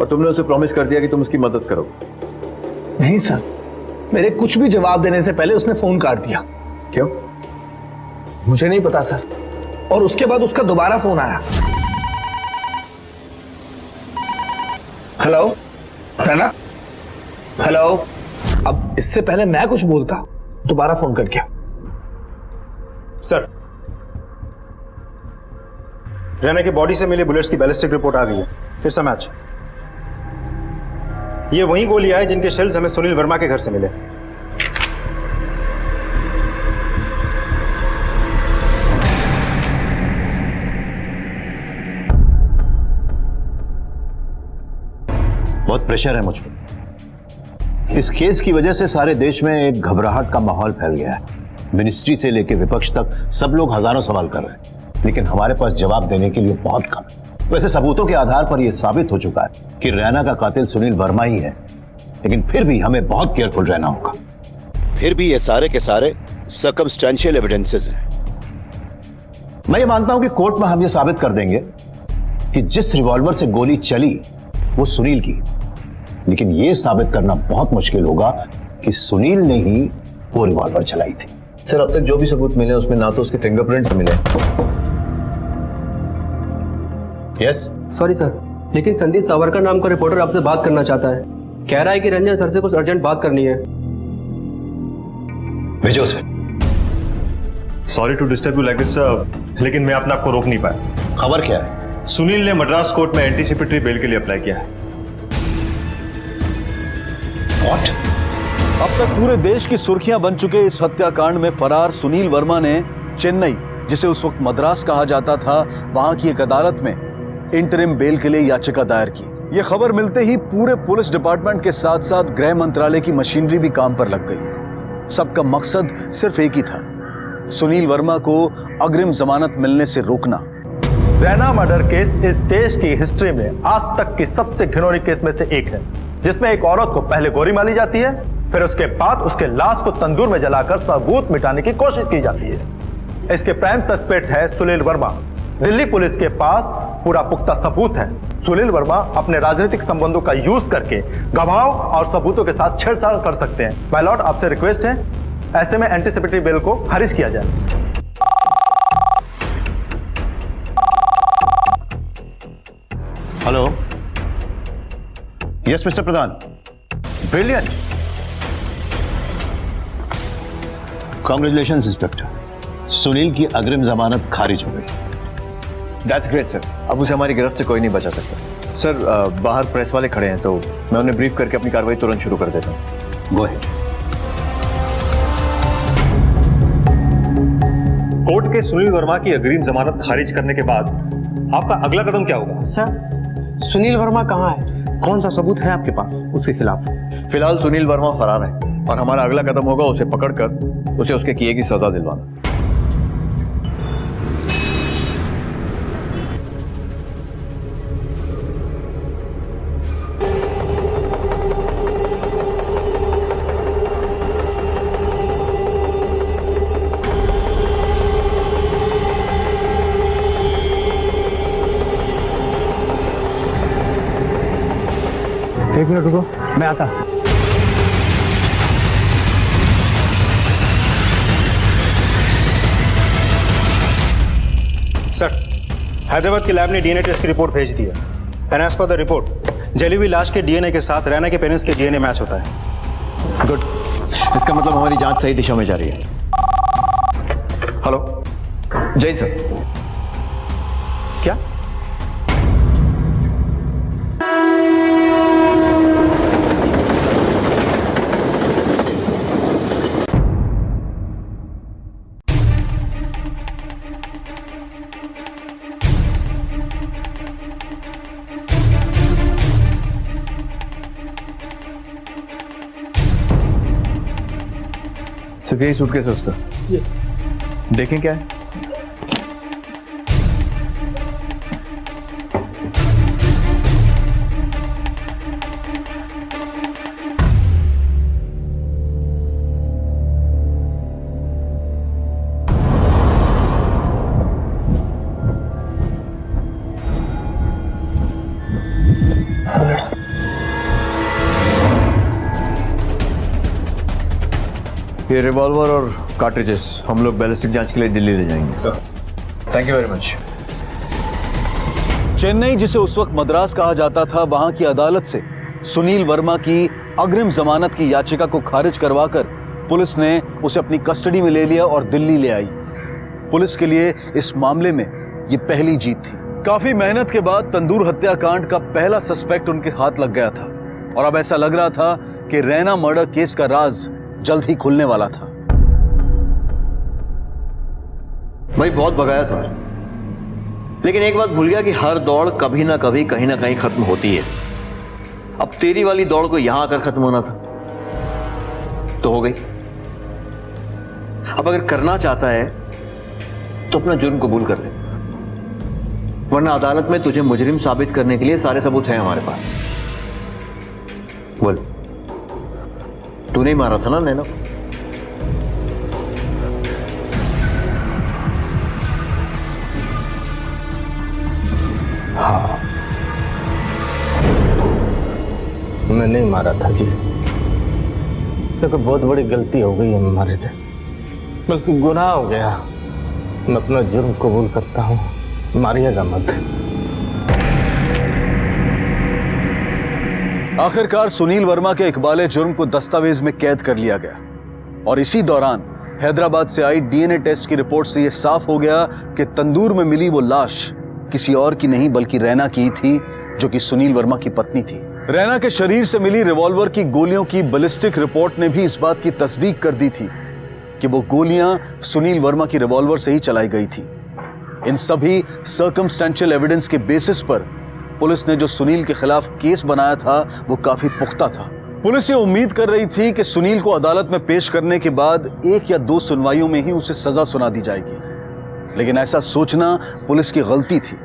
और तुमने उसे प्रॉमिस कर दिया कि तुम उसकी मदद करोगे? नहीं सर, मेरे कुछ भी जवाब देने से पहले उसने फोन काट दिया। क्यों? मुझे नहीं पता सर। और उसके बाद उसका दोबारा फोन आया। Hello Raina, hello. अब इससे पहले मैं कुछ बोलता, दोबारा फोन कर गया। सर, रैना की बॉडी से मिले बुलेट्स की बैलिस्टिक रिपोर्ट आ गई है। फिर से मैच। ये वही गोलियां हैं जिनके शेल्स हमें सुनील वर्मा के घर से मिले। बहुत प्रेशर है मुझ पर। इस केस की वजह से सारे देश में एक घबराहट का माहौल फैल गया है। मिनिस्ट्री से लेकर विपक्ष तक सब लोग हजारों सवाल कर रहे हैं, लेकिन हमारे पास जवाब देने के लिए बहुत कम है। वैसे सबूतों के आधार पर यह साबित हो चुका है कि रैना का कातिल सुनील वर्मा ही है, लेकिन फिर भी हमें बहुत केयरफुल रहना होगा। फिर भी ये सारे के सारे सर्कमस्टेंशियल एविडेंसेस हैं। मैं ये मानता हूं कि कोर्ट में हम ये साबित कर देंगे कि जिस रिवॉल्वर से गोली चली वो सुनील की, लेकिन यह साबित करना बहुत मुश्किल होगा कि सुनील ने ही वो रिवॉल्वर चलाई थी। सर, अब तक जो भी सबूत मिले उसमें ना तो उसके फिंगरप्रिंट्स मिले। यस सॉरी सर, लेकिन संदीप सावरकर नाम का रिपोर्टर आपसे बात करना चाहता है। कह रहा है कि रंजन सर से कुछ अर्जेंट बात करनी है। भेजो उसे। Sorry to disturb you like this sir, लेकिन मैं अपने आप को रोक नहीं पाया। खबर क्या है? सुनील ने मद्रास कोर्ट में एंटीसिपेटरी बेल के लिए अप्लाई किया है। What? अब तक पूरे देश की सुर्खियां बन चुके इस हत्याकांड में फरार सुनील वर्मा ने चेन्नई, जिसे उस वक्त मद्रास कहा जाता था, वहां की एक अदालत में इंटरिम बेल के लिए याचिका दायर की। यह खबर मिलते ही पूरे पुलिस डिपार्टमेंट के साथ साथ गृह मंत्रालय की मशीनरी भी काम पर लग गई। सबका मकसद सिर्फ एक ही था, सुनील वर्मा को अग्रिम जमानत मिलने से रोकना। रैना मर्डर केस इस देश की हिस्ट्री में आज तक की सबसे घिनौनी केस में से एक है, जिसमें एक औरत को पहले गोली मारी जाती है, फिर उसके बाद उसके लाश को तंदूर में जलाकर सबूत मिटाने की कोशिश की जाती है। इसके प्राइम सस्पेक्ट है सुनील वर्मा। दिल्ली पुलिस के पास पूरा पुख्ता सबूत है। सुनील वर्मा अपने राजनीतिक संबंधों का यूज करके गवाहों और सबूतों के साथ छेड़छाड़ कर सकते हैं। माय लॉर्ड, आपसे रिक्वेस्ट है ऐसे में एंटीसिपेटरी बेल को खारिज किया जाए। हेलो। यस मिस्टर प्रधान। ब्रिलियंट। कांग्रेचुलेशंस इंस्पेक्टर, सुनील की अग्रिम जमानत खारिज हो गई। That's great sir. अब उसे हमारी गिरफ्त से कोई नहीं बचा सकता। सर, बाहर प्रेस वाले खड़े हैं, तो मैं उन्हें ब्रीफ करके अपनी कार्रवाई तुरंत शुरू कर देता हूँ। Go ahead. कोर्ट के सुनील वर्मा की अग्रिम जमानत खारिज करने के बाद आपका अगला कदम क्या होगा? सर, सुनील वर्मा कहाँ है? कौन सा सबूत है आपके पास उसके खिलाफ? फिलहाल सुनील वर्मा फरार है और हमारा अगला कदम होगा उसे पकड़कर उसे उसके किए की सजा दिलवाना। एक मिनट रुको, मैं आता। सर, हैदराबाद की लैब ने डीएनए टेस्ट की रिपोर्ट भेज दी है। And as per the report, जली हुई लाश के डीएनए के साथ रैना के पेरेंट्स के डीएनए मैच होता है। गुड। इसका मतलब हमारी जांच सही दिशा में जा रही है। हेलो जय सर। क्या? सिर्फ यही सूटकेस है उसका? यस। देखें क्या है। बुलेट्स। ये रिवॉल्वर और कार्ट्रिजेस हम लोग बैलिस्टिक जांच के लिए दिल्ली ले जाएंगे। Thank you very much. Chennai, जिसे उस वक्त मद्रास कहा जाता था, वहां की अदालत से सुनील वर्मा की अग्रिम जमानत की याचिका को खारिज करवाकर पुलिस ने उसे अपनी कस्टडी में ले लिया और दिल्ली ले आई। पुलिस के लिए इस मामले में ये पहली जीत थी। काफी मेहनत के बाद तंदूर हत्याकांड का पहला सस्पेक्ट उनके हाथ लग गया था और अब ऐसा लग रहा था कि रैना मर्डर केस का राज जल्द ही खुलने वाला था। भाई बहुत भगाया था, लेकिन एक बात भूल गया कि हर दौड़ कभी ना कभी कहीं ना कहीं खत्म होती है। अब तेरी वाली दौड़ को यहां आकर खत्म होना था तो हो गई। अब अगर करना चाहता है तो अपना जुर्म कबूल कर ले, वरना अदालत में तुझे मुजरिम साबित करने के लिए सारे सबूत हैं हमारे पास। बोल, तूने ही मारा था ना नैना? हाँ, मैं नहीं मारा था जी, क्योंकि बहुत बड़ी गलती हो गई है हमारे से, बल्कि गुनाह हो गया। मैं अपना जुर्म कबूल करता हूँ, मारिएगा मत। आखिरकार सुनील वर्मा के इकबाले जुर्म को दस्तावेज में कैद कर लिया गया और इसी दौरान हैदराबाद से आई डीएनए टेस्ट की रिपोर्ट से यह साफ हो गया कि तंदूर में मिली वो लाश किसी और की नहीं बल्कि रैना की थी, जो कि सुनील वर्मा की पत्नी थी। रैना के शरीर से मिली रिवॉल्वर की गोलियों की बैलिस्टिक रिपोर्ट ने भी इस बात की तस्दीक कर दी थी कि वो गोलियां सुनील वर्मा की रिवॉल्वर से ही चलाई गई थी। इन सभी सर्कमस्टेंशियल एविडेंस के बेसिस पर पुलिस ने जो सुनील के खिलाफ केस बनाया था वो काफी पुख्ता था। पुलिस ये उम्मीद कर रही थी कि सुनील को अदालत में पेश करने के बाद 1 या 2 सुनवाइयों में ही उसे सजा सुना दी जाएगी, लेकिन ऐसा सोचना पुलिस की गलती थी,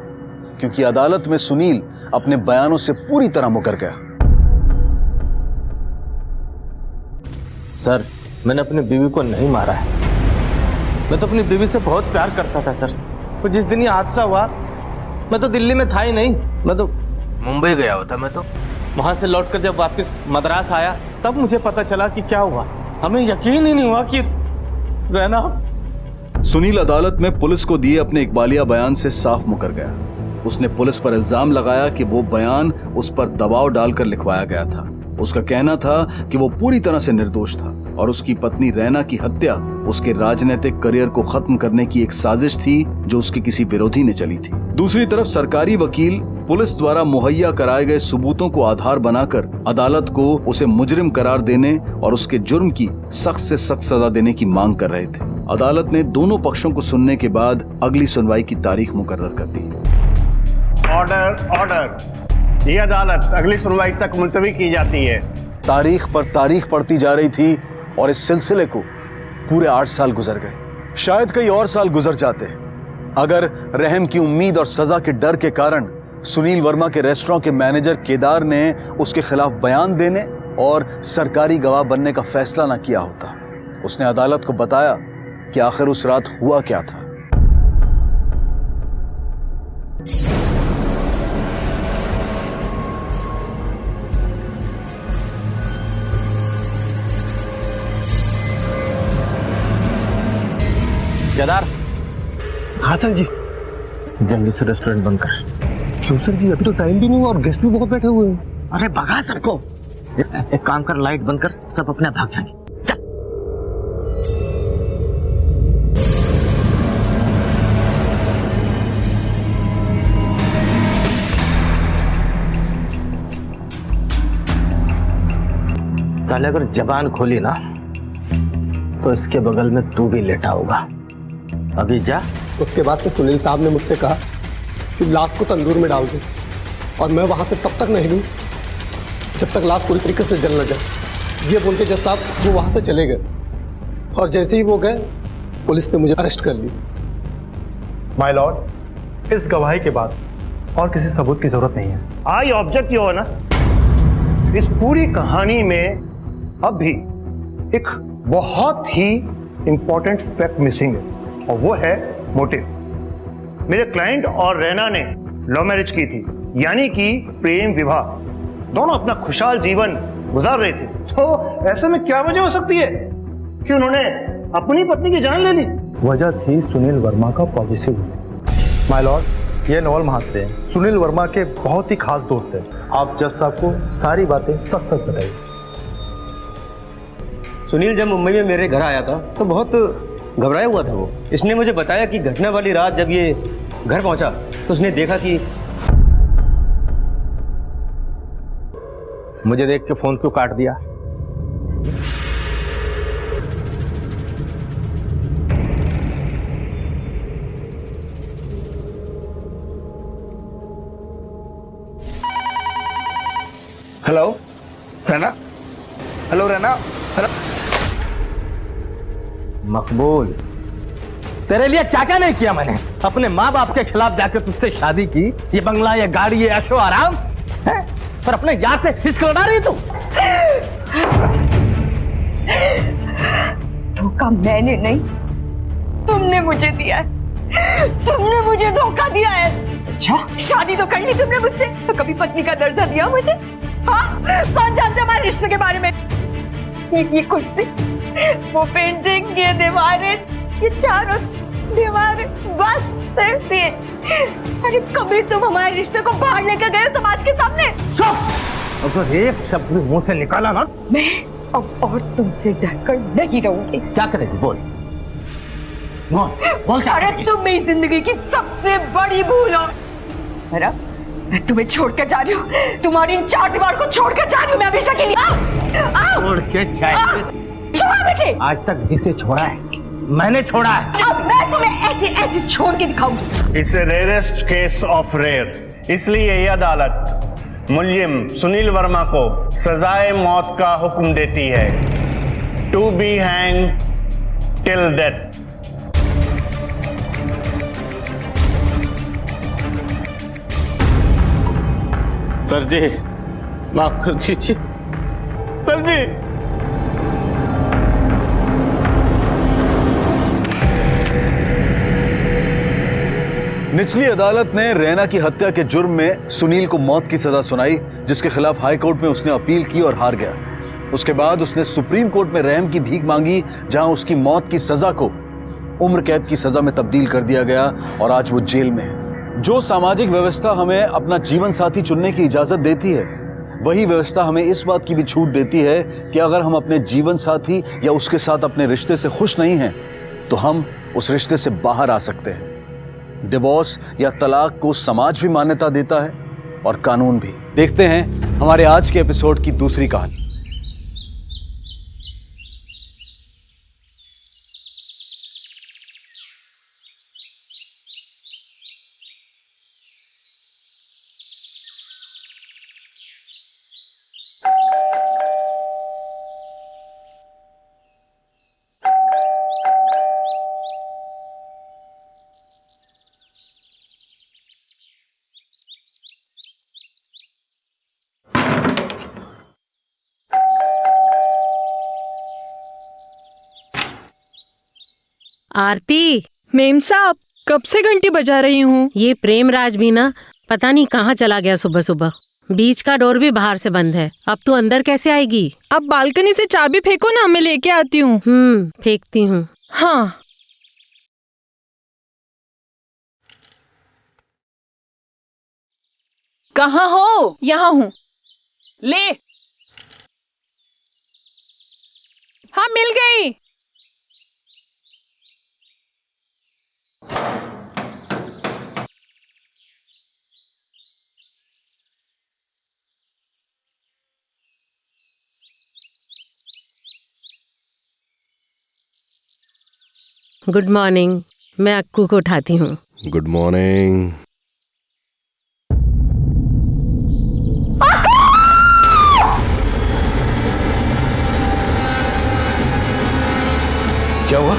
क्योंकि अदालत में सुनील अपने बयानों से पूरी तरह मुकर गया। सर, मैंने अपनी बीवी को नहीं मारा है। मैं तो अपनी बीवी से बहुत प्यार करता था सर। तो जिस दिन ये हादसा हुआ, मैं तो दिल्ली में था ही नहीं, मैं तो मुंबई गया हुआ था। मैं तो वहां से लौटकर जब वापस मद्रास आया तब मुझे पता चला कि क्या हुआ। हमें यकीन ही नहीं हुआ कि रैना। सुनील अदालत में पुलिस को दिए अपने इकबालिया बयान से साफ मुकर गया। उसने पुलिस पर इल्जाम लगाया कि वो बयान उस पर दबाव डालकर लिखवाया गया था। उसका कहना था कि वो पूरी तरह से निर्दोष था और उसकी पत्नी रैना की हत्या उसके राजनीतिक करियर को खत्म करने की एक साजिश थी जो उसके किसी विरोधी ने चली थी। दूसरी तरफ सरकारी वकील पुलिस द्वारा मुहैया कराए गए सबूतों को आधार बनाकर अदालत को उसे मुजरिम करार देने और उसके जुर्म की सख्त से सख्त सजा देने की मांग कर रहे थे। अदालत ने दोनों पक्षों को सुनने के बाद अगली सुनवाई की तारीख मुकर्रर कर दी। Order, order. ये अदालत अगली सुनवाई तक मुलतवी की जाती है। तारीख पर तारीख पड़ती जा रही थी और इस सिलसिले को पूरे 8 साल गुजर गए। शायद कई और साल गुजर जाते अगर रहम की उम्मीद और सजा के डर के कारण सुनील वर्मा के रेस्टोरेंट के मैनेजर केदार ने उसके खिलाफ बयान देने और सरकारी गवाह बनने का फैसला न किया होता। उसने अदालत को बताया कि आखिर उस रात हुआ क्या था। केदार। हाँ सर जी। जल्दी से रेस्टोरेंट बंद कर। क्यों सर जी, अभी तो टाइम भी नहीं हुआ और गेस्ट भी बहुत बैठे हुए हैं। अरे भगा सर को। एक काम कर, लाइट बंद कर, सब अपने भाग जाएंगे। साले अगर जबान खोली ना तो इसके बगल में तू भी लेटा होगा। अभी जा। उसके बाद से सुनील साहब ने मुझसे कहा कि लाश को तंदूर में डाल दो और मैं वहां से तब तक नहीं लूं जब तक लाश पूरी तरीके से जल न जाए। ये बोल के जज साहब वो वहां से चले गए और जैसे ही वो गए पुलिस ने मुझे अरेस्ट कर ली। माय लॉर्ड, इस गवाही के बाद और किसी सबूत की जरूरत नहीं है। आई ऑब्जेक्ट योर ऑनर, इस पूरी कहानी में अब भी एक बहुत ही इंपॉर्टेंट फैक्ट मिसिंग है और वो है मोटिव। मेरे क्लाइंट और रैना ने लव मैरिज की थी यानी कि प्रेम विवाह, दोनों अपना खुशहाल जीवन गुजार रहे थे। तो ऐसे में क्या वजह हो सकती है कि उन्होंने अपनी पत्नी की जान ले ली? वजह थी सुनील वर्मा का पॉजिटिव। माय लॉर्ड, ये नवल महात्रे हैं, सुनील वर्मा के बहुत ही खास दोस्त हैं। आप जज साहब को सारी बातें सच सच बताइए। सुनील जब मुंबई में मेरे घर आया था तो बहुत घबराया हुआ था वो। इसने मुझे बताया कि घटना वाली रात जब ये घर पहुंचा तो उसने देखा कि मुझे देख के फोन क्यों काट दिया? Hello Raina, hello Raina, hello. मकबूल, तेरे लिए क्या क्या नहीं किया मैंने। अपने माँ बाप के खिलाफ जाकर तुझसे शादी की, ये बंगला, ये गाड़ी, ये ऐशो आराम है, पर अपने यार से हिस्क लड़ा रही तू। धोखा मैंने नहीं, तुमने मुझे दिया है। तुमने मुझे धोखा दिया है। अच्छा, शादी तो कर ली तुमने मुझसे, तो कभी पत्नी का दर्जा दिया मुझे? हाँ, कौन जानते हमारे रिश्ते के बारे में? ये कुर्सी, वो पेंटिंग, ये दीवारें, ये चारों दीवारें, बस सिर्फ ये। अरे कभी तुम हमारे रिश्ते को बाहर लेकर गए समाज के सामने? चुप! अगर एक शब्द भी मुंह से निकाला ना, मैं अब और तुमसे डरकर नहीं रहूंगी। क्या करेगी? बोल बोल। अरे तुम मेरी जिंदगी की सबसे बड़ी भूल हो। मैं तुम्हें छोड़कर जा रही हूँ, तुम्हारी इन चार दीवार को छोड़कर जा रही हूँ मैं हमेशा के लिए। छोड़ के जाए। छोड़ा मुझे। आज तक जिसे छोड़ा है मैंने छोड़ा है। अब मैं तुम्हें ऐसे ऐसे छोड़ के दिखाऊंगी। It's a rarest case of rare, इसलिए ये अदालत मुल्जिम सुनील वर्मा को सजाए मौत का हुक्म देती है, to be hang till death. Sir ji, माफ कर दीजिए सर जी। निचली अदालत ने रैना की हत्या के जुर्म में सुनील को मौत की सजा सुनाई, जिसके खिलाफ हाई कोर्ट में उसने अपील की और हार गया। उसके बाद उसने सुप्रीम कोर्ट में रहम की भीख मांगी, जहां उसकी मौत की सजा को उम्र कैद की सजा में तब्दील कर दिया गया और आज वो जेल में है। जो सामाजिक व्यवस्था हमें अपना जीवन साथी चुनने की इजाजत देती है, वही व्यवस्था हमें इस बात की भी छूट देती है कि अगर हम अपने जीवन साथी या उसके साथ अपने रिश्ते से खुश नहीं हैं, तो हम उस रिश्ते से बाहर आ सकते हैं। डिवोर्स या तलाक को समाज भी मान्यता देता है और कानून भी। देखते हैं हमारे आज के एपिसोड की दूसरी कहानी। आरती, मेम साहब कब से घंटी बजा रही हूँ। ये प्रेमराज भी ना पता नहीं कहाँ चला गया सुबह सुबह। बीच का डोर भी बाहर से बंद है, अब तू अंदर कैसे आएगी? अब बालकनी से चाबी फेंको ना, मैं लेके आती हूँ। फेंकती हूँ। हाँ। कहाँ हो? यहाँ हूँ। ले। हाँ मिल गई। गुड मॉर्निंग, मैं अक्कू को उठाती हूँ। Good morning. क्या हुआ?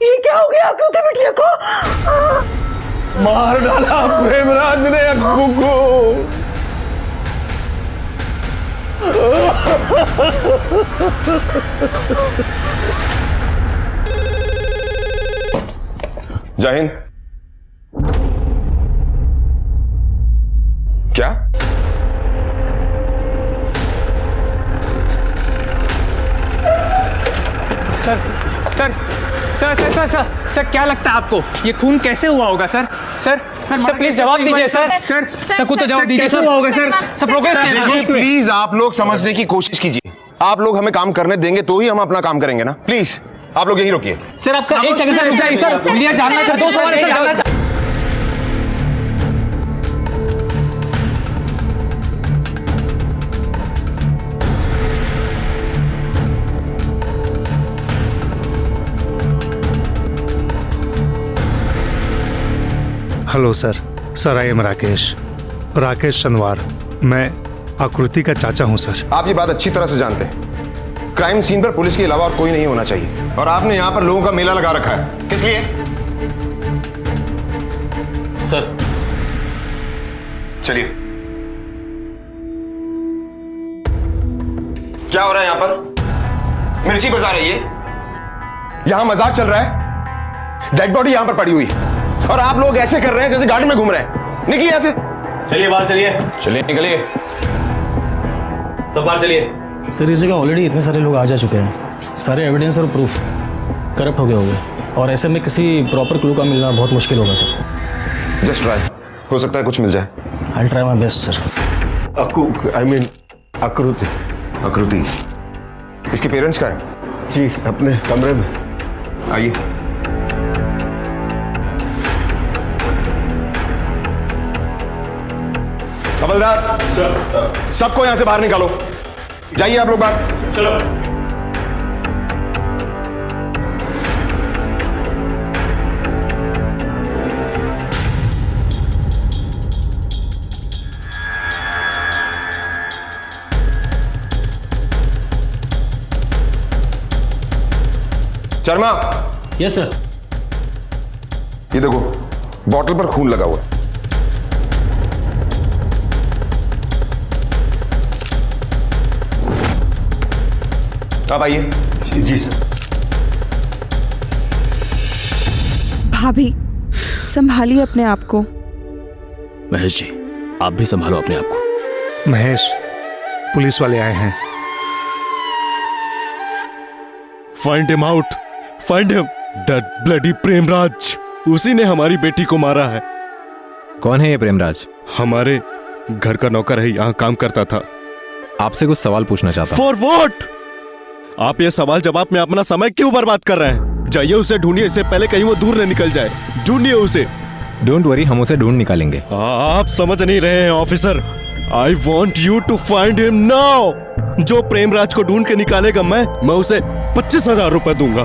ये क्या हो गया अक्कू के बिटिया को? मार डाला प्रेमराज ने अक्कू को। जय हिंद। क्या? Sir sir sir sir sir sir sir क्या लगता है आपको ये खून कैसे हुआ होगा sir? Sir sir sir please जवाब दीजिए सर। सर सर कुछ तो जवाब दीजिए। कैसे हुआ होगा सर? सर प्रोग्रेस प्लीज आप लोग समझने की कोशिश कीजिए। आप लोग हमें काम करने देंगे तो ही हम अपना काम करेंगे ना। प्लीज आप लोग यहीं रुकिए। सर आप एक सेकंड सर रुक जाइए सर। इंडिया जानना सर 2 सवाल है sir. Hello sir. Sir I am Rakesh Shanwar. मैं आकृति का चाचा हूं सर। आप ये बात अच्छी तरह से जानते हैं। क्राइम सीन पर पुलिस के अलावा और कोई नहीं होना चाहिए। और आपने यहाँ पर लोगों का मेला लगा रखा है, किस लिए? सर चलिए। क्या हो रहा है यहाँ पर? मिर्ची बाजार है ये? यहाँ मजाक चल रहा है? डेड बॉडी यहाँ पर पड़ी हुई है और आप लोग ऐसे कर रहे हैं जैसे गार्डन में घूम रहे हैं। निकलिए यहाँ से। चलिए बाहर चलिए। चलिए निकलिए। सब बाहर चलिए। सर इस जगह ऑलरेडी इतने सारे लोग आ जा चुके हैं। सारे एविडेंस और प्रूफ करप्ट हो गए होंगे और ऐसे में किसी प्रॉपर क्लू का मिलना बहुत मुश्किल होगा सर। जस्ट ट्राई, हो सकता है कुछ मिल जाए। I try my best sir. आकृति इसके पेरेंट्स का है? जी अपने कमरे में। आइए। हवलदार सबको यहां से बाहर निकालो। जाइए आप लोग बाहर। चलो। शर्मा। Yes sir. ये देखो बॉटल पर खून लगा हुआ है। आप आइए। जी सर। भाभी संभालिए अपने आप को। महेश जी आप भी संभालो अपने आप को। महेश पुलिस वाले आए हैं। Find him out, find him. That bloody Premraj, उसी ने हमारी बेटी को मारा है। कौन है ये प्रेमराज? हमारे घर का नौकर है, यहाँ काम करता था। आपसे कुछ सवाल पूछना चाहता हूँ। For what? आप ये सवाल जवाब में अपना समय क्यों बर्बाद कर रहे हैं? जाइए उसे ढूंढिए, इससे पहले कहीं वो दूर न निकल जाए। ढूंढिए उसे। डोंट वरी, हम उसे ढूंढ निकालेंगे। आप समझ नहीं रहे हैं officer. I want you to find him now. जो प्रेमराज को ढूंढ के निकालेगा मैं उसे 25,000 रुपए दूंगा।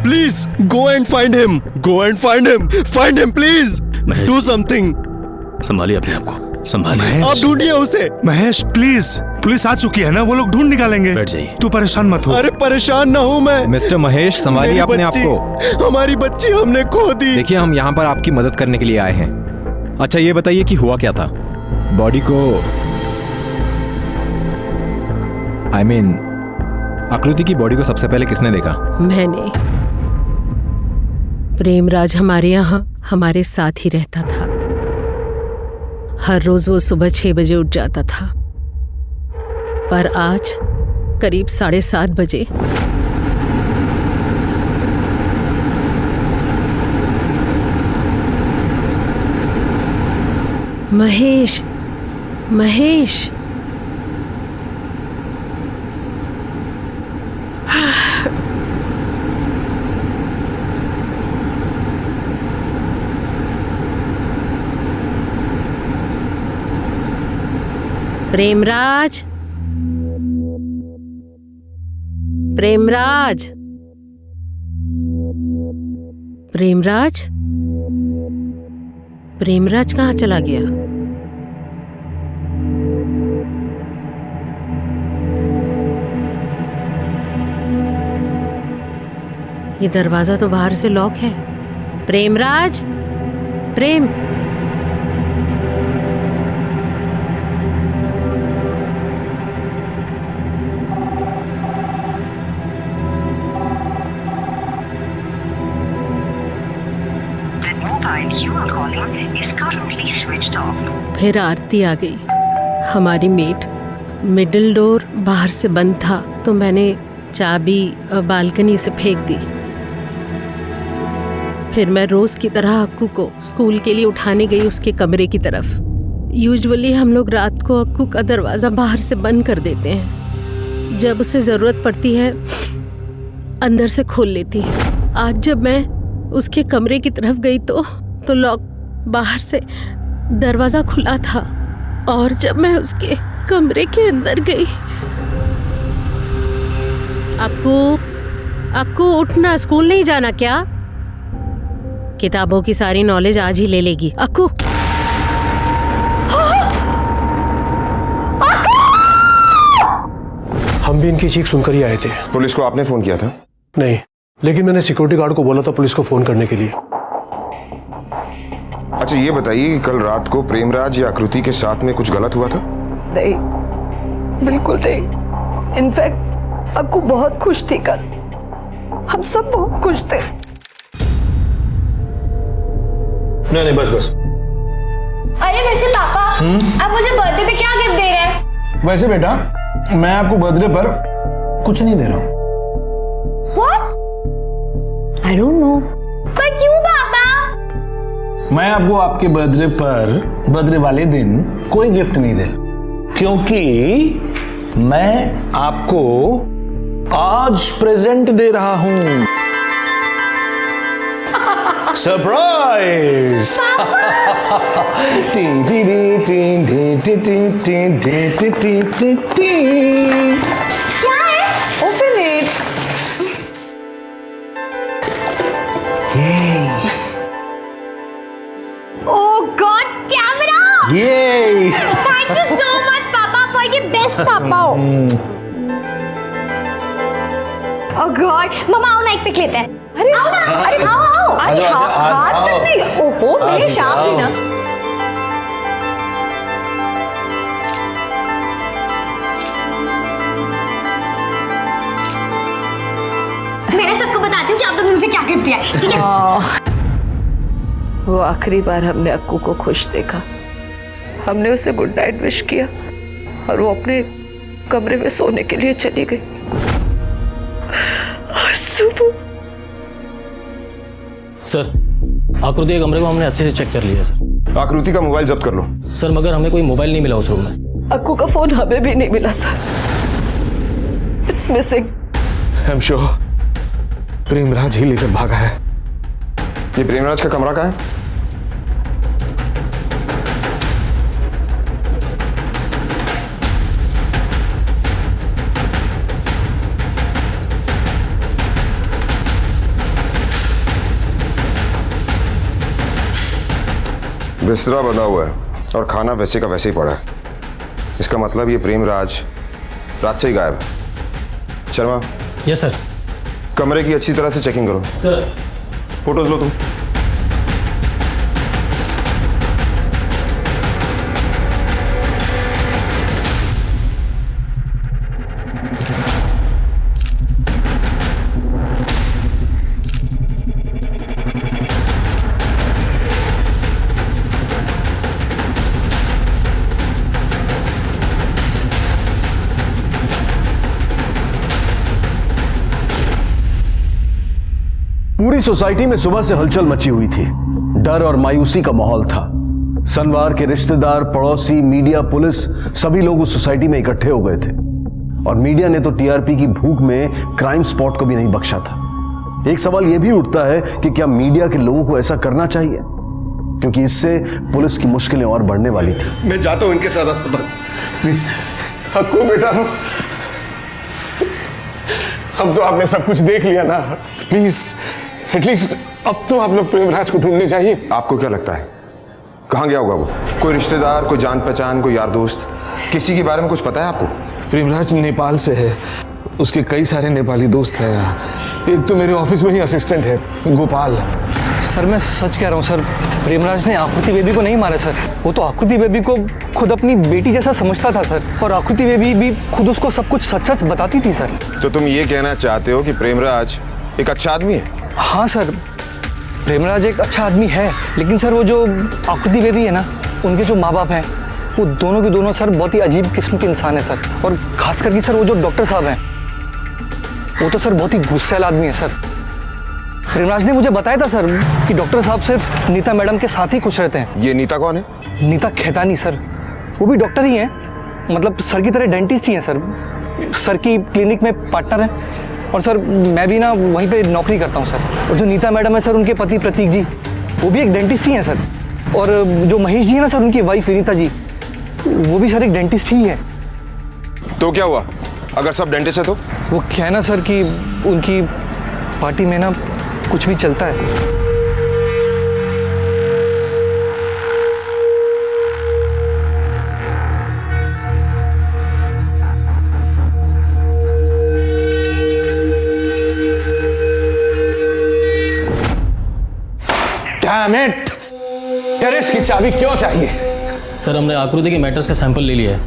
Please go and find him, go and find him, find him please, do something. संभालिए अपने आप को, संभालिए। आप ढूंढिए उसे। महेश प्लीज, पुलिस आ चुकी है ना, वो लोग ढूंढ निकालेंगे। बैठ जाइए। तू परेशान मत हो। अरे परेशान ना हूं मैं। मिस्टर महेश संभालिए अपने आप को। हमारी बच्ची हमने खो दी। देखिए हम यहाँ पर आपकी मदद करने के लिए आए हैं। अच्छा ये बताइए कि हुआ क्या था? बॉडी को आकृति की बॉडी को सबसे पहले किसने देखा? मैंने। प्रेमराज हमारे यहाँ हमारे साथ ही रहता था। हर रोज वो सुबह 6 बजे उठ जाता था, पर आज करीब 7:30 बजे महेश, महेश प्रेमराज, प्रेमराज, प्रेमराज, प्रेमराज कहाँ चला गया? ये दरवाजा तो बाहर से लॉक है। प्रेमराज, प्रेम mobile you are calling is currently switched off. फिर आरती आ गई, हमारी मेड। मिडिल डोर बाहर से बंद था तो मैंने चाबी बालकनी से फेंक दी। फिर मैं रोज की तरह अक्कू को स्कूल के लिए उठाने गई उसके कमरे की तरफ। यूजुअली हम लोग रात को अक्कू का दरवाज़ा बाहर से बंद कर देते हैं, जब उसे ज़रूरत पड़ती है अंदर से खोल लेती है। आज जब मैं उसके कमरे की तरफ गई तो लॉक बाहर से दरवाज़ा खुला था, और जब मैं उसके कमरे के अंदर गई, अक्कू उठना, स्कूल नहीं जाना क्या? किताबों की सारी नॉलेज आज ही ले लेगी। अक्कू हम भी इनकी चीख सुनकर ही आए थे। पुलिस को आपने फोन किया था? नहीं, लेकिन मैंने सिक्योरिटी गार्ड को बोला था पुलिस को फोन करने के लिए। अच्छा ये बताइए कि कल रात को प्रेमराज या आकृति के साथ में कुछ गलत हुआ था? नहीं, बिल्कुल नहीं। इनफैक्ट अक्कू बहुत खुश थी कल, हम सब बहुत खुश थे। नहीं बस। अरे वैसे पापा, आप मुझे बर्थडे पे क्या गिफ्ट दे रहे हैं? वैसे बेटा, मैं आपको बर्थडे पर कुछ नहीं दे रहा हूँ। What? I don't know. पर क्यों पापा? मैं आपको आपके बर्थडे पर, बर्थडे वाले दिन कोई गिफ्ट नहीं दे रहा, क्योंकि मैं आपको आज प्रेजेंट दे रहा हूं। सरप्राइज! क्या है? Open it. Oh God, camera! ये Thank you so much पापा, for ये बेस्ट पापा हो। Oh God, मम्मा आओ ना एक पिक लेते हैं। अरे आओ ना, अरे आओ। अरे हाथ तक नहीं। ओहो, मेरे शाम भी ना। मैं सबको बताती हूँ कि आप लोगों ने मुझे क्या गिफ्ट दिया है, ठीक है? वो आखिरी बार हमने अक्कू को खुश देखा। हमने उसे गुड नाइट विश किया और वो अपने कमरे में सोने के लिए चली गई। सुबह सर, आकृति के कमरे को हमने अच्छे से चेक कर लिया सर। आकृति का मोबाइल जब्त कर लो। सर, मगर हमें कोई मोबाइल नहीं मिला उस रूम में। अक्कू का फोन हमें भी नहीं मिला sir. It's missing. I am sure Premraj ही लेकर भागा है। ये प्रेमराज का कमरा कहाँ है? बिस्तरा बंधा हुआ है और खाना वैसे का वैसे ही पड़ा है। इसका मतलब ये प्रेमराज रात से ही गायब है। शर्मा। Yes sir. कमरे की अच्छी तरह से चेकिंग करो। सर। फोटोज लो तुम। पूरी सोसाइटी में सुबह से हलचल मची हुई थी। डर और मायूसी का माहौल था। सनवार के रिश्तेदार, पड़ोसी, मीडिया, पुलिस सभी लोग उस सोसाइटी में इकट्ठे हो गए थे और मीडिया ने तो टीआरपी की भूख में क्राइम स्पॉट को भी नहीं बख्शा था। एक सवाल यह भी उठता है कि क्या मीडिया के लोगों को ऐसा करना चाहिए, क्योंकि इससे पुलिस की मुश्किलें और बढ़ने वाली थी। मैं जाता हूं इनके साथ। प्लीज हक्कू बेटा, अब तो आपने सब कुछ देख लिया ना, प्लीज एटलीस्ट अब तो आप लोग प्रेमराज को ढूंढने चाहिए। आपको क्या लगता है कहां गया होगा वो? कोई रिश्तेदार, कोई जान पहचान, कोई यार दोस्त, किसी के बारे में कुछ पता है आपको? प्रेमराज नेपाल से है, उसके कई सारे नेपाली दोस्त हैं यहाँ। एक तो मेरे ऑफिस में ही असिस्टेंट है, गोपाल। सर मैं सच कह रहा हूँ सर, प्रेमराज ने आकृति बेबी को नहीं मारा सर। वो तो आकृति बेबी को खुद अपनी बेटी जैसा समझता था सर, और आकृति बेबी भी खुद उसको सब कुछ सच सच बताती थी सर। तो तुम ये कहना चाहते हो कि प्रेमराज एक अच्छा आदमी है? हाँ सर, प्रेमराज एक अच्छा आदमी है, लेकिन सर वो जो आकृति बेबी है ना, उनके जो माँ बाप हैं वो दोनों के दोनों सर बहुत ही अजीब किस्म के इंसान है सर। और खास करके सर वो जो डॉक्टर साहब हैं वो तो सर बहुत ही गुस्सैल आदमी है सर। प्रेमराज ने मुझे बताया था सर कि डॉक्टर साहब सिर्फ नीता मैडम के साथ ही खुश रहते हैं। ये नीता कौन है? नीता खेतानी सर, वो भी डॉक्टर ही हैं, मतलब सर की तरह डेंटिस्ट ही हैं सर। सर की क्लिनिक में पार्टनर हैं और सर मैं भी ना वहीं पे नौकरी करता हूँ सर। और जो नीता मैडम है सर उनके पति प्रतीक जी वो भी एक डेंटिस्ट ही हैं सर। और जो महेश जी है ना सर उनकी वाइफ विनीता जी वो भी सर एक डेंटिस्ट ही है। तो क्या हुआ अगर सब डेंटिस्ट है तो? वो क्या है ना सर कि उनकी पार्टी में ना कुछ भी चलता है। Damn it! टेरेस की चाबी क्यों चाहिए? सर हमने आकृति के मैटर्स का सैंपल ले लिया है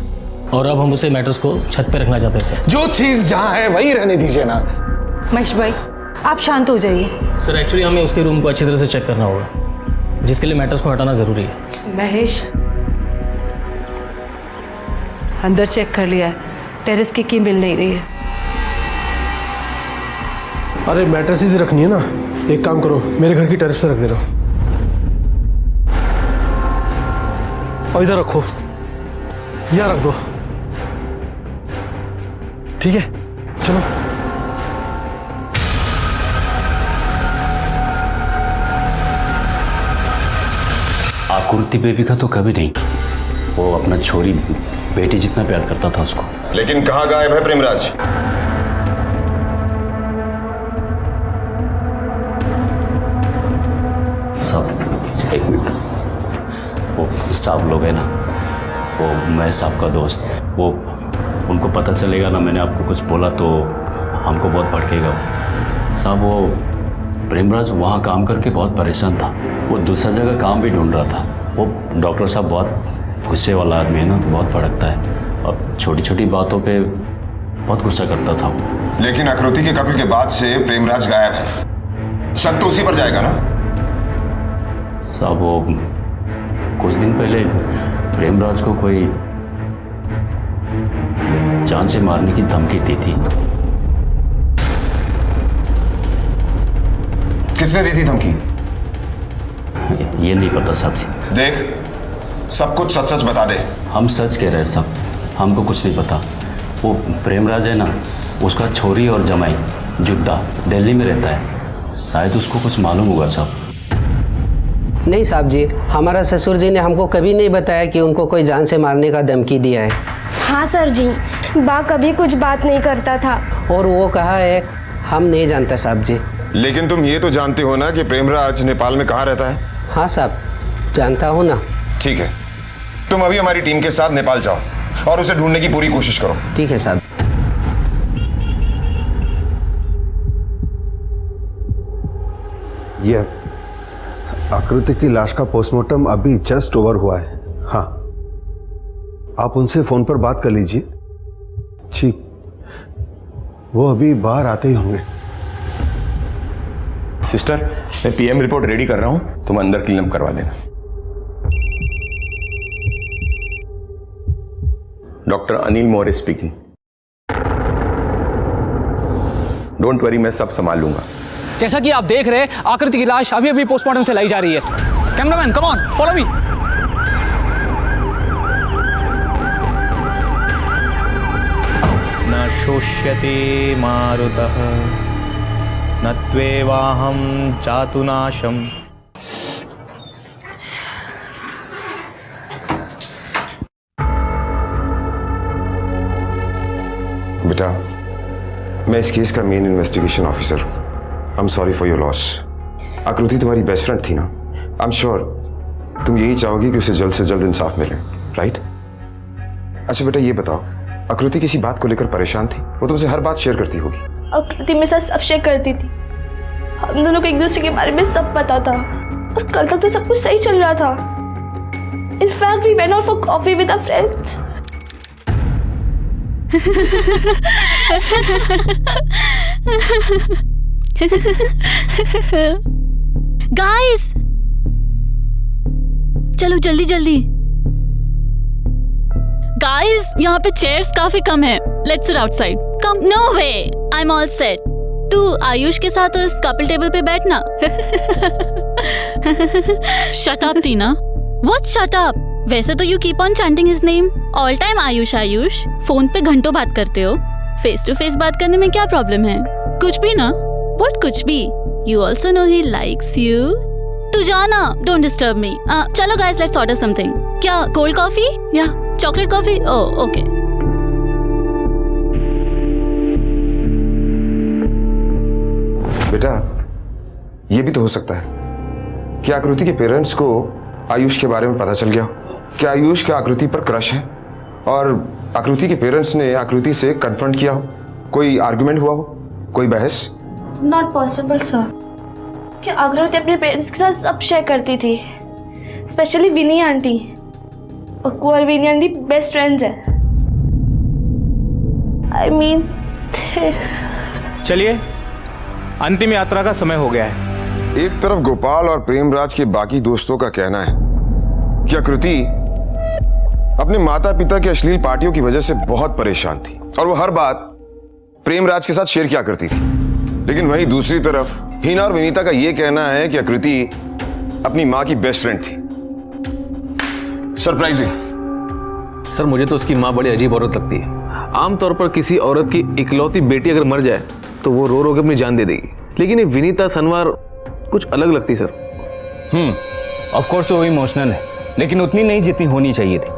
और अब हम उसे मैटर्स को छत पे रखना चाहते हैं सर। जो चीज जहां है वही रहने दीजिए ना। महेश भाई आप शांत हो जाइए। सर एक्चुअली हमें उसके रूम को अच्छी तरह से चेक करना होगा जिसके लिए मैटर्स को हटाना जरूरी है। महेश अंदर चेक कर लिया है, टेरेस की मिल नहीं रही है। अरे मैट्रेसेस ही रखनी है ना, एक काम करो मेरे घर की टेरेस पे रख दे रहा हूँ और इधर रखो, यहाँ रख दो। ठीक है चलो। आकृति बेबी का तो कभी नहीं, वो अपना छोरी बेटी जितना प्यार करता था उसको। लेकिन कहाँ गायब है प्रेमराज? साहब एक मिनट, वो साहब लोग हैं ना, वो मैं साहब का दोस्त, वो उनको पता चलेगा ना मैंने आपको कुछ बोला तो हमको बहुत भड़केगा साहब। वो प्रेमराज वहाँ काम करके बहुत परेशान था, वो दूसरा जगह काम भी ढूंढ रहा था। वो डॉक्टर साहब बहुत गुस्से वाला आदमी है ना, बहुत भड़कता है और छोटी छोटी बातों पे बहुत गुस्सा करता था वो। लेकिन आकृति के कत्ल के बाद से प्रेमराज गायब है, शक तो उसी पर जाएगा ना? साहब वो कुछ दिन पहले प्रेमराज को कोई जान से मारने की धमकी दी थी। किसने दी थी धमकी? ये नहीं पता साहब जी। देख सब कुछ सच सच बता दे। हम सच कह रहे हैं साहब, हमको कुछ नहीं पता। वो प्रेमराज है ना, उसका छोरी और जमाई जुद्दा दिल्ली में रहता है, शायद उसको कुछ मालूम होगा साहब। नहीं साहब जी, हमारा ससुर जी ने हमको कभी नहीं बताया कि उनको कोई जान से मारने का धमकी दिया है। हाँ सर जी, बा कभी कुछ बात नहीं करता था। और वो कहा है हम नहीं जानते साहब जी। लेकिन तुम ये तो जानते हो ना कि प्रेमराज नेपाल में कहाँ रहता है? हाँ साहब जानता हूँ ना। ठीक है, तुम अभी हमारी टीम के साथ नेपाल जाओ और उसे ढूंढने की पूरी कोशिश करो। ठीक है साहब। ये आकृति की लाश का पोस्टमार्टम अभी जस्ट ओवर हुआ है। हाँ आप उनसे फोन पर बात कर लीजिए। जी वो अभी बाहर आते ही होंगे। सिस्टर मैं पीएम रिपोर्ट रेडी कर रहा हूं, तुम अंदर क्लीन अप करवा देना। Doctor Anil Maurya speaking. Don't worry, मैं सब संभाल लूंगा। जैसा कि आप देख रहे हैं आकृति की लाश अभी अभी पोस्टमार्टम से लाई जा रही है। Cameraman come on, follow me. न शोष्यते मारुतः न त्वेवाहं चातुनाशम। बेटा मैं इस केस का मेन इन्वेस्टिगेशन ऑफिसर हूं। I am sorry for your loss. आकृति तुम्हारी बेस्ट फ्रेंड थी ना, आई एम श्योर तुम यही चाहोगी कि उसे जल्द से जल्द इंसाफ मिले, राइट? अच्छा बेटा ये बताओ, आकृति किसी बात को लेकर परेशान थी? वो तुमसे हर बात शेयर करती होगी। आकृति मेरे साथ सब शेयर करती थी, हम दोनों को एक दूसरे के बारे में सब पता था और कल तक तो सब कुछ सही चल रहा था। In fact we went out for coffee with our friends. Guys चलो जल्दी जल्दी। गाइस, यहाँ पे चेयर्स काफी कम है. Let's sit outside. Come. No way, I am all set. तू आयुष के साथ इस कपल टेबल पे बैठना. Shut up Tina. What shut up? वैसे तो you keep on chanting his name all time. Ayush Ayush. Phone पे घंटों बात करते हो. फेस टू फेस बात करने में क्या प्रॉब्लम है? कुछ भी ना. व्हाट कुछ भी? You also know he likes you. तू जाना. Don't disturb me. चलो गाइस, लेट्स ऑर्डर समथिंग. क्या कोल्ड कॉफी या चॉकलेट कॉफी? Oh okay. बेटा, ये भी तो हो सकता है कि आकृति के पेरेंट्स को आयुष के बारे में पता चल गया. क्या आयुष का आकृति पर क्रश है और आकृति के पेरेंट्स ने आकृति से कन्फ्रंट किया हो? कोई आर्गुमेंट हुआ हो? कोई बहस? Not possible sir. कि आकृति अपने पेरेंट्स के साथ सब शेयर करती थी, स्पेशली विनी आंटी. और कुंवर विनी आंटी बेस्ट फ्रेंड्स है. आई मीन चलिए, अंतिम यात्रा का समय हो गया है. एक तरफ गोपाल और प्रेमराज के बाकी दोस्तों का कहना है कि आकृति अपने माता पिता की अश्लील पार्टियों की वजह से बहुत परेशान थी और वो हर बात प्रेमराज के साथ शेयर किया करती थी. लेकिन वहीं दूसरी तरफ हिना और विनीता का यह कहना है कि आकृति अपनी मां की बेस्ट फ्रेंड थी. सरप्राइजिंग. सर, मुझे तो उसकी मां बड़ी अजीब औरत लगती है. आमतौर पर किसी औरत की इकलौती बेटी अगर मर जाए तो वो रो रो के अपनी जान दे देगी, लेकिन ये विनीता सनवार कुछ अलग लगती सर. ऑफ कोर्स वो इमोशनल है, लेकिन उतनी नहीं जितनी होनी चाहिए थी.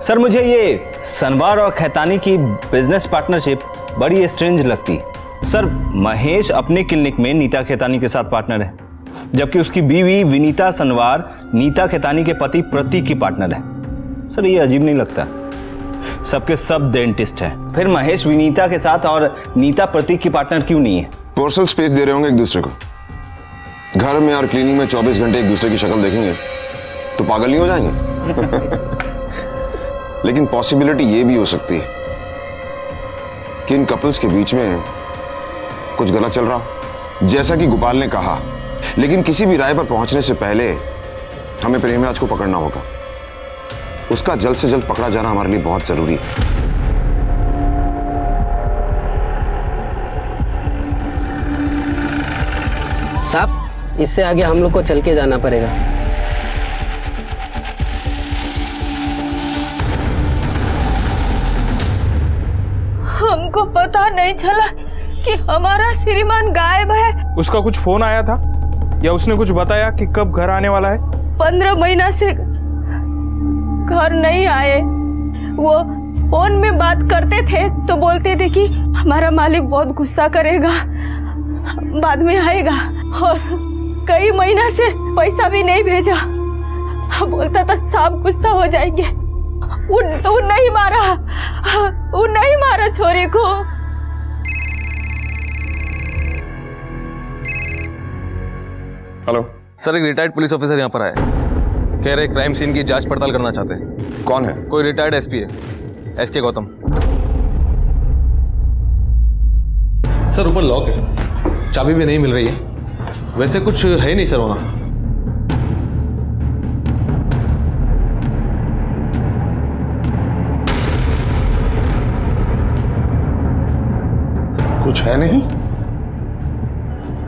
सर, मुझे ये सनवार और खैतानी की बिजनेस पार्टनरशिप बड़ी स्ट्रेंज लगती है. सर, महेश अपने क्लिनिक में नीता खैतानी के साथ पार्टनर है, जबकि उसकी बीवी विनीता सनवार नीता खैतानी के पति प्रतीक की पार्टनर है. सर, ये अजीब नहीं लगता? सबके सब डेंटिस्ट हैं, फिर महेश विनीता के साथ और नीता प्रतीक की पार्टनर क्यों नहीं है? पर्सनल स्पेस दे रहे होंगे एक दूसरे को. घर में और क्लिनिक में 24 घंटे एक दूसरे की शक्ल देखेंगे तो पागल नहीं हो जाएंगे? लेकिन पॉसिबिलिटी ये भी हो सकती है कि इन कपल्स के बीच में कुछ गलत चल रहा हो, जैसा कि गोपाल ने कहा. लेकिन किसी भी राय पर पहुंचने से पहले हमें प्रेमराज को पकड़ना होगा. उसका जल्द से जल्द पकड़ा जाना हमारे लिए बहुत जरूरी है. साहब, इससे आगे हम लोग को चल के जाना पड़ेगा. हमको पता नहीं चला कि हमारा श्रीमान गायब है. उसका कुछ फोन आया था या उसने कुछ बताया कि कब घर आने वाला है? 15 महीना से घर नहीं आए. वो फोन में बात करते थे तो बोलते थे कि हमारा मालिक बहुत गुस्सा करेगा, बाद में आएगा. और कई महीना से पैसा भी नहीं भेजा. बोलता था साहब गुस्सा हो जाएंगे. वो नहीं मारा, वो नहीं मारा छोरी को. हेलो सर, एक रिटायर्ड पुलिस ऑफिसर यहाँ पर आए. कह रहे क्राइम सीन की जांच पड़ताल करना चाहते हैं. कौन है? कोई रिटायर्ड एसपी है, एसके गौतम. सर, ऊपर लॉक है, चाबी भी नहीं मिल रही है. वैसे कुछ है नहीं सर वहाँ. कुछ है नहीं?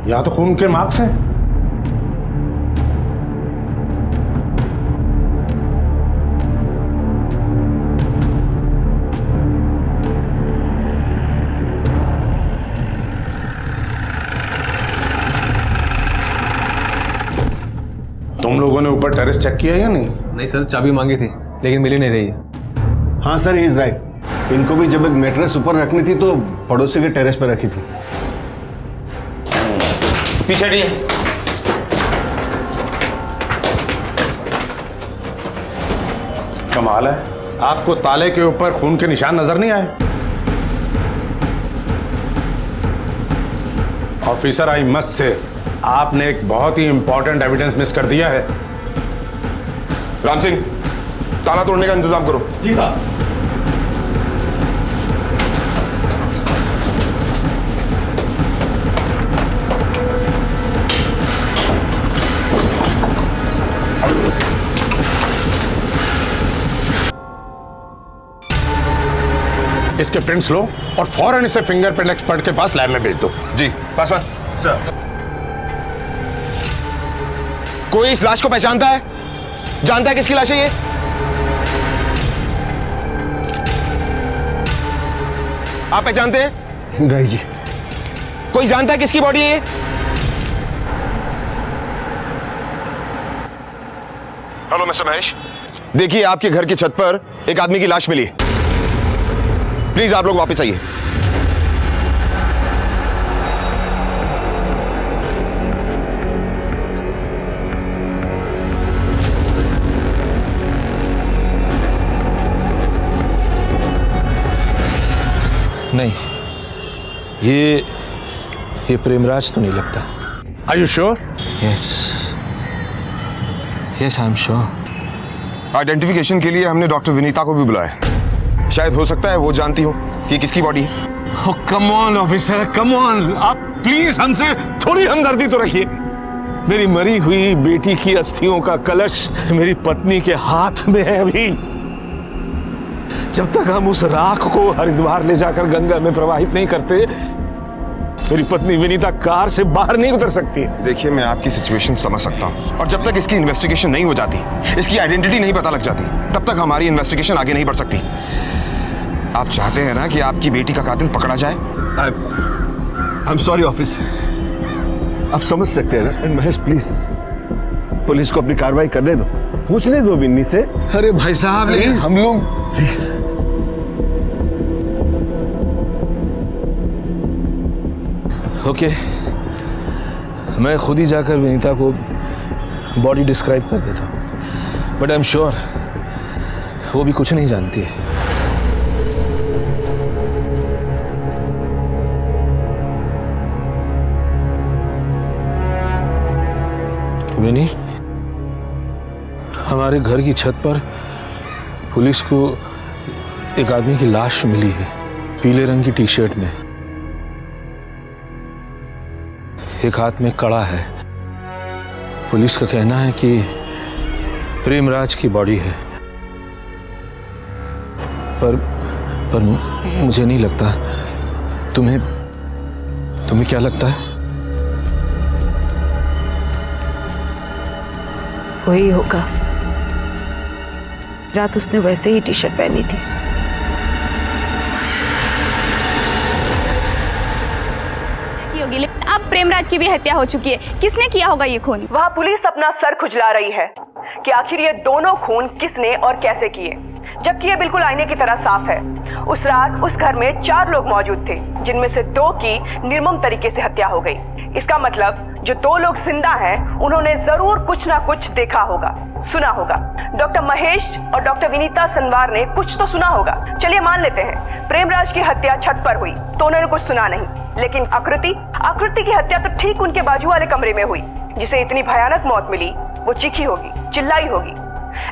यहाँ तो खून के मार्क्स हैं. तुम लोगों ने ऊपर टेरेस चेक किया या नहीं? नहीं सर, चाबी मांगी थी लेकिन मिल ही नहीं रही है. हाँ सर, ही इज राइट. इनको भी जब एक मैट्रेस ऊपर रखनी थी तो पड़ोसी के टेरेस पर रखी थी. पीछे हटिए. कमाल है, आपको ताले के ऊपर खून के निशान नजर नहीं आए? ऑफिसर, आई मस्ट से आपने एक बहुत ही इंपॉर्टेंट एविडेंस मिस कर दिया है. राम सिंह, ताला तोड़ने का इंतजाम करो. जी साहब. इसके प्रिंट्स लो और फौरन इसे फिंगरप्रिंट एक्सपर्ट के पास लैब में भेज दो। जी पासवान सर। कोई इस लाश को पहचानता है? जानता है किसकी लाश है ये? आप पहचानते हैं? नहीं जी। कोई जानता है किसकी बॉडी है ये? हेलो मिस्टर महेश, देखिए आपके घर की छत पर एक आदमी की लाश मिली है। प्लीज आप लोग वापस आइए। नहीं, ये प्रेमराज तो नहीं लगता। Are you sure? Yes, I am sure. Identification के लिए हमने डॉक्टर विनीता को भी बुलाया। शायद हो सकता है वो जानती हो कि किसकी बॉडी है। Come on officer, come on, आप प्लीज हमसे थोड़ी हमदर्दी तो रखिए। मेरी मरी हुई बेटी की अस्थियों का कलश मेरी पत्नी के हाथ में है अभी। जब तक हम उस राख को हरिद्वार ले जाकर गंगा में प्रवाहित नहीं करते, मेरी पत्नी विनीता कार से बाहर नहीं उतर सकती। देखिए मैं आपकी सिचुएशन समझ सकता हूं, और जब तक इसकी इन्वेस्टिगेशन नहीं हो जाती, इसकी आइडेंटिटी नहीं पता लग जाती, तब तक हमारी इन्वेस्टिगेशन आगे नहीं बढ़ सकती। आप चाहते हैं ना कि आपकी बेटी का कातिल पकड़ा जाए? आई एम सॉरी ऑफिसर, आप समझ सकते हैं ना। एंड महेश प्लीज पुलिस को अपनी कार्रवाई करने दो, पूछने दो विन्नी से। अरे भाई साहब, लेकिन हम लोग प्लीज। ओके, मैं खुद ही जाकर विनीता को बॉडी डिस्क्राइब कर देता हूँ, बट आई एम श्योर वो भी कुछ नहीं जानती है। विनी, हमारे घर की छत पर पुलिस को एक आदमी की लाश मिली है, पीले रंग की टी शर्ट में, एक हाथ में कड़ा है। पुलिस का कहना है कि प्रेमराज की बॉडी है, पर मुझे नहीं लगता। तुम्हें क्या लगता है? वही होगा। रात उसने वैसे ही टी शर्ट पहनी थी। होगी, लेकिन अब प्रेमराज की भी हत्या हो चुकी है। किसने किया होगा ये खून? वहाँ पुलिस अपना सर खुजला रही है कि आखिर ये दोनों खून किसने और कैसे किए, जबकि ये बिल्कुल आईने की तरह साफ है। उस रात उस घर में 4 लोग मौजूद थे, जिनमें से 2 की निर्मम तरीके से हत्या हो गई। इसका मतलब जो 2 लोग जिंदा हैं, उन्होंने जरूर कुछ ना कुछ देखा होगा, सुना होगा। डॉक्टर महेश और डॉक्टर विनीता सनवार ने कुछ तो सुना होगा। चलिए मान लेते हैं प्रेमराज की हत्या छत पर हुई तो उन्होंने कुछ सुना नहीं, लेकिन आकृति की हत्या तो ठीक उनके बाजू वाले कमरे में हुई। जिसे इतनी भयानक मौत मिली, वो चीखी होगी, चिल्लाई होगी।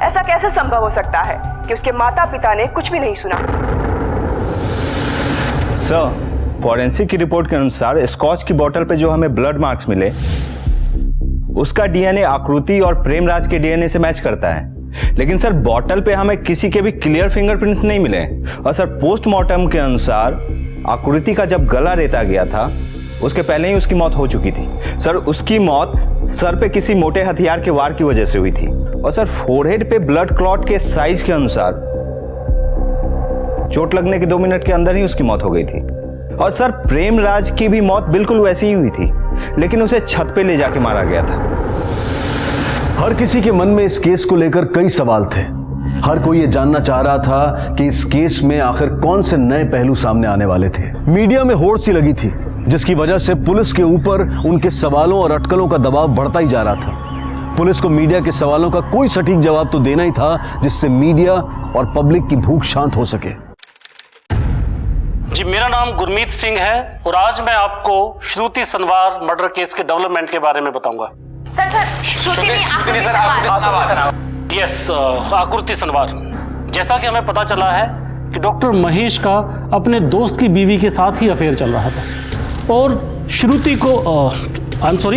ऐसा कैसे संभव हो सकता है कि उसके माता पिता ने कुछ भी नहीं सुना? सर, फॉरेंसिक की रिपोर्ट के अनुसार स्कॉच की बोतल पे जो हमें ब्लड मार्क्स मिले, उसका डीएनए आकृति और प्रेमराज के डीएनए से मैच करता है। लेकिन सर, बोतल पे हमें किसी के भी क्लियर फिंगरप्रिंट्स नहीं मिले। और सर, पोस्टमार्टम के अनुसार आकृति का जब गला रेता गया था, उसके पहले ही उसकी मौत हो चुकी थी। सर, उसकी मौत सर पे किसी मोटे हथियार के वार की वजह से हुई थी। और सर, फोरहेड पे ब्लड क्लॉट के साइज के अनुसार चोट लगने के 2 मिनट के अंदर ही उसकी मौत हो गई थी। और सर, प्रेमराज की भी मौत बिल्कुल वैसी ही हुई थी, लेकिन उसे छत पे ले जाके मारा गया था। हर किसी के मन में इस केस को लेकर कई सवाल थे। हर कोई ये जानना चाह रहा था कि इस केस में आखिर कौन से नए पहलू सामने आने वाले थे। मीडिया में होड़ सी लगी थी, जिसकी वजह से पुलिस के ऊपर उनके सवालों और अटकलों का दबाव बढ़ता ही जा रहा था। पुलिस को मीडिया के सवालों का कोई सटीक जवाब तो देना ही था, जिससे मीडिया और पब्लिक की भूख शांत हो सके। जी, मेरा नाम गुरमीत सिंह है और आज मैं आपको श्रुति सनवार मर्डर केस के डेवलपमेंट के बारे में बताऊंगा। यस, आकृति सनवार। जैसा कि हमें पता चला है कि डॉक्टर महेश का अपने दोस्त की बीवी के साथ ही अफेयर चल रहा था और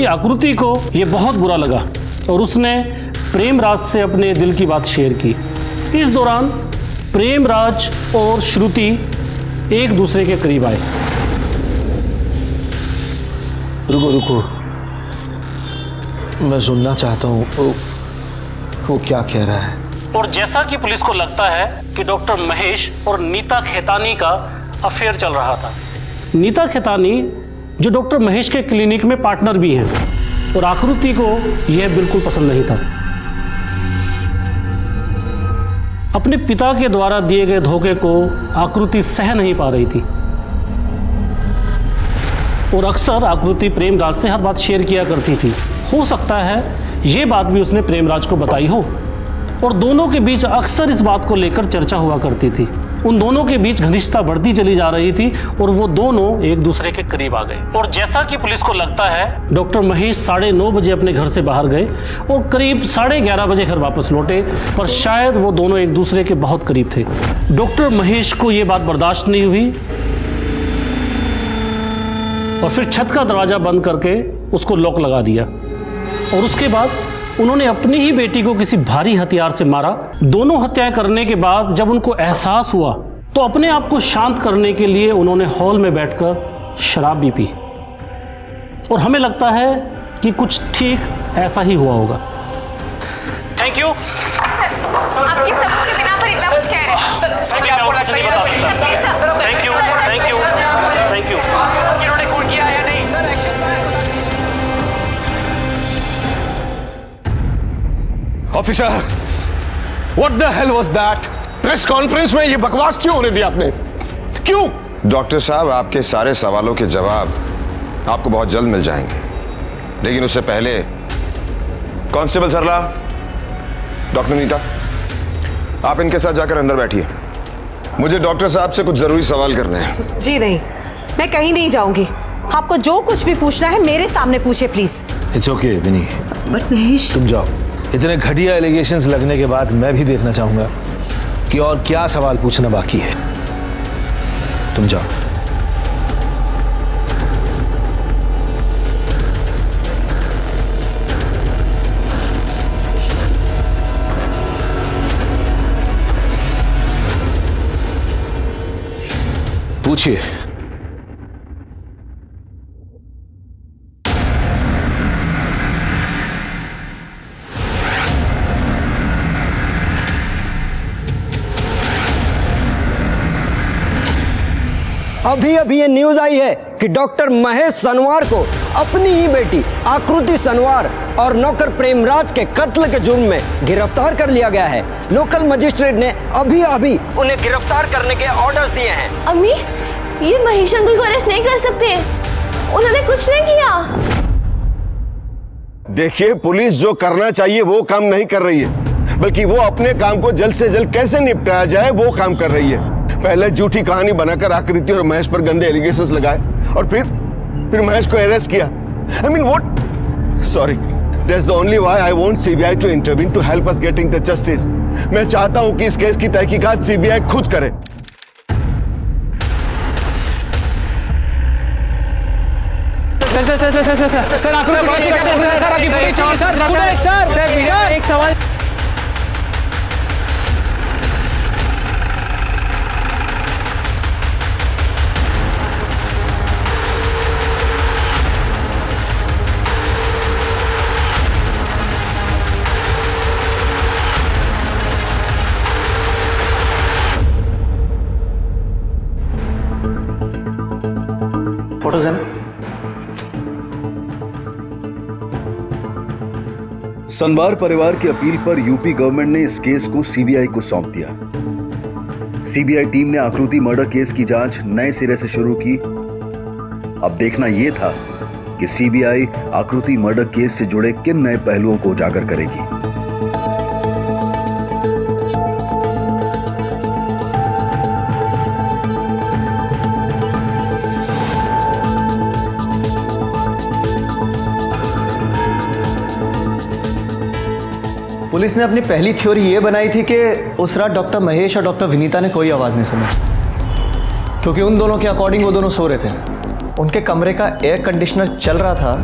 आकृति को ये बहुत बुरा लगा और उसने प्रेमराज से अपने दिल की बात शेयर की। इस दौरान प्रेमराज और श्रुति एक दूसरे के करीब आए। रुको रुको, मैं सुनना चाहता हूँ वो क्या कह रहा है। और जैसा कि पुलिस को लगता है कि डॉक्टर महेश और नीता खेतानी का अफेयर चल रहा था। नीता खेतानी जो डॉक्टर महेश के क्लिनिक में पार्टनर भी हैं, और आकृति को यह बिल्कुल पसंद नहीं था। अपने पिता के द्वारा दिए गए धोखे को आकृति सह नहीं पा रही थी, और अक्सर आकृति प्रेमराज से हर बात शेयर किया करती थी। हो सकता है ये बात भी उसने प्रेमराज को बताई हो, और दोनों के बीच अक्सर इस बात को लेकर चर्चा हुआ करती थी। उन दोनों के बीच घनिष्ठता बढ़ती चली जा रही थी और वो दोनों एक दूसरे के करीब आ गए। और जैसा कि पुलिस को लगता है, डॉक्टर महेश 9:30 बजे अपने घर से बाहर गए और करीब 11:30 बजे घर वापस लौटे, पर शायद वो दोनों एक दूसरे के बहुत करीब थे। डॉक्टर महेश को ये बात बर्दाश्त नहीं हुई और फिर छत का दरवाजा बंद करके उसको लॉक लगा दिया, और उसके बाद उन्होंने अपनी ही बेटी को किसी भारी हथियार से मारा। दोनों हत्याएं करने के बाद जब उनको एहसास हुआ तो अपने आप को शांत करने के लिए उन्होंने हॉल में बैठकर शराब भी पी, और हमें लगता है कि कुछ ठीक ऐसा ही हुआ होगा। Thank you. आपके सबूत के बिना पर इतना कुछ कह रहे हैं। Thank you, thank you, thank you. इन्होंने खून किया या नहीं? Sir action sir. Officer, what the hell was that? Press conference में ये बकवास क्यों होने दिया आपने? क्यों? डॉक्टर साहब, आपके सारे सवालों के जवाब आपको बहुत जल्द मिल जाएंगे, लेकिन उससे पहले कांस्टेबल सरला, डॉक्टर नीता, आप इनके साथ जाकर अंदर बैठिए। मुझे डॉक्टर साहब से कुछ जरूरी सवाल करने हैं। जी नहीं, मैं कहीं नहीं जाऊंगी। आपको जो कुछ भी पूछना है मेरे सामने पूछे please. It's okay Vini, but Mahesh, तुम जाओ। इतने घटिया एलिगेशंस लगने के बाद मैं भी देखना चाहूंगा कि और क्या सवाल पूछना बाकी है। तुम जाओ। पूछिए। अभी अभी ये न्यूज आई है कि डॉक्टर महेश सनवार को अपनी ही बेटी आकृति सनवार और नौकर प्रेमराज के कत्ल के जुर्म में गिरफ्तार कर लिया गया है। लोकल मजिस्ट्रेट ने अभी अभी उन्हें गिरफ्तार करने के ऑर्डर्स दिए हैं। अम्मी, ये महेश अंकल को अरेस्ट नहीं कर सकते, उन्होंने कुछ नहीं किया। देखिए, पुलिस जो करना चाहिए वो काम नहीं कर रही है, बल्कि वो अपने काम को जल्द से जल्द कैसे निपटाया जाए वो काम कर रही है। पहले झूठी कहानी बनाकर आकृति और महेश पर गंदे एलिगेशंस लगाए, और फिर महेश को अरेस्ट किया। I mean, what? Sorry, that's the only why I want CBI to intervene to help us getting the justice. मैं चाहता हूं कि इस केस की तहकीकात CBI खुद करे। सर एक सवाल। फोटोज है ना? सनवार परिवार की अपील पर यूपी गवर्नमेंट ने इस केस को सीबीआई को सौंप दिया। सीबीआई टीम ने आकृति मर्डर केस की जांच नए सिरे से शुरू की। अब देखना यह था कि सीबीआई आकृति मर्डर केस से जुड़े किन नए पहलुओं को उजागर करेगी। पुलिस ने अपनी पहली थ्योरी ये बनाई थी कि उस रात डॉक्टर महेश और डॉक्टर विनीता ने कोई आवाज़ नहीं सुनी, क्योंकि उन दोनों के अकॉर्डिंग वो दोनों सो रहे थे। उनके कमरे का एयर कंडीशनर चल रहा था,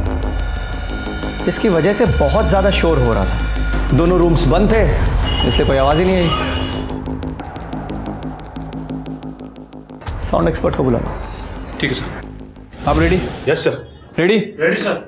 जिसकी वजह से बहुत ज़्यादा शोर हो रहा था। दोनों रूम्स बंद थे, इसलिए कोई आवाज़ ही नहीं आई। साउंड एक्सपर्ट को बुला लो। ठीक है सर। आप ready? Yes sir. Ready? Ready sir.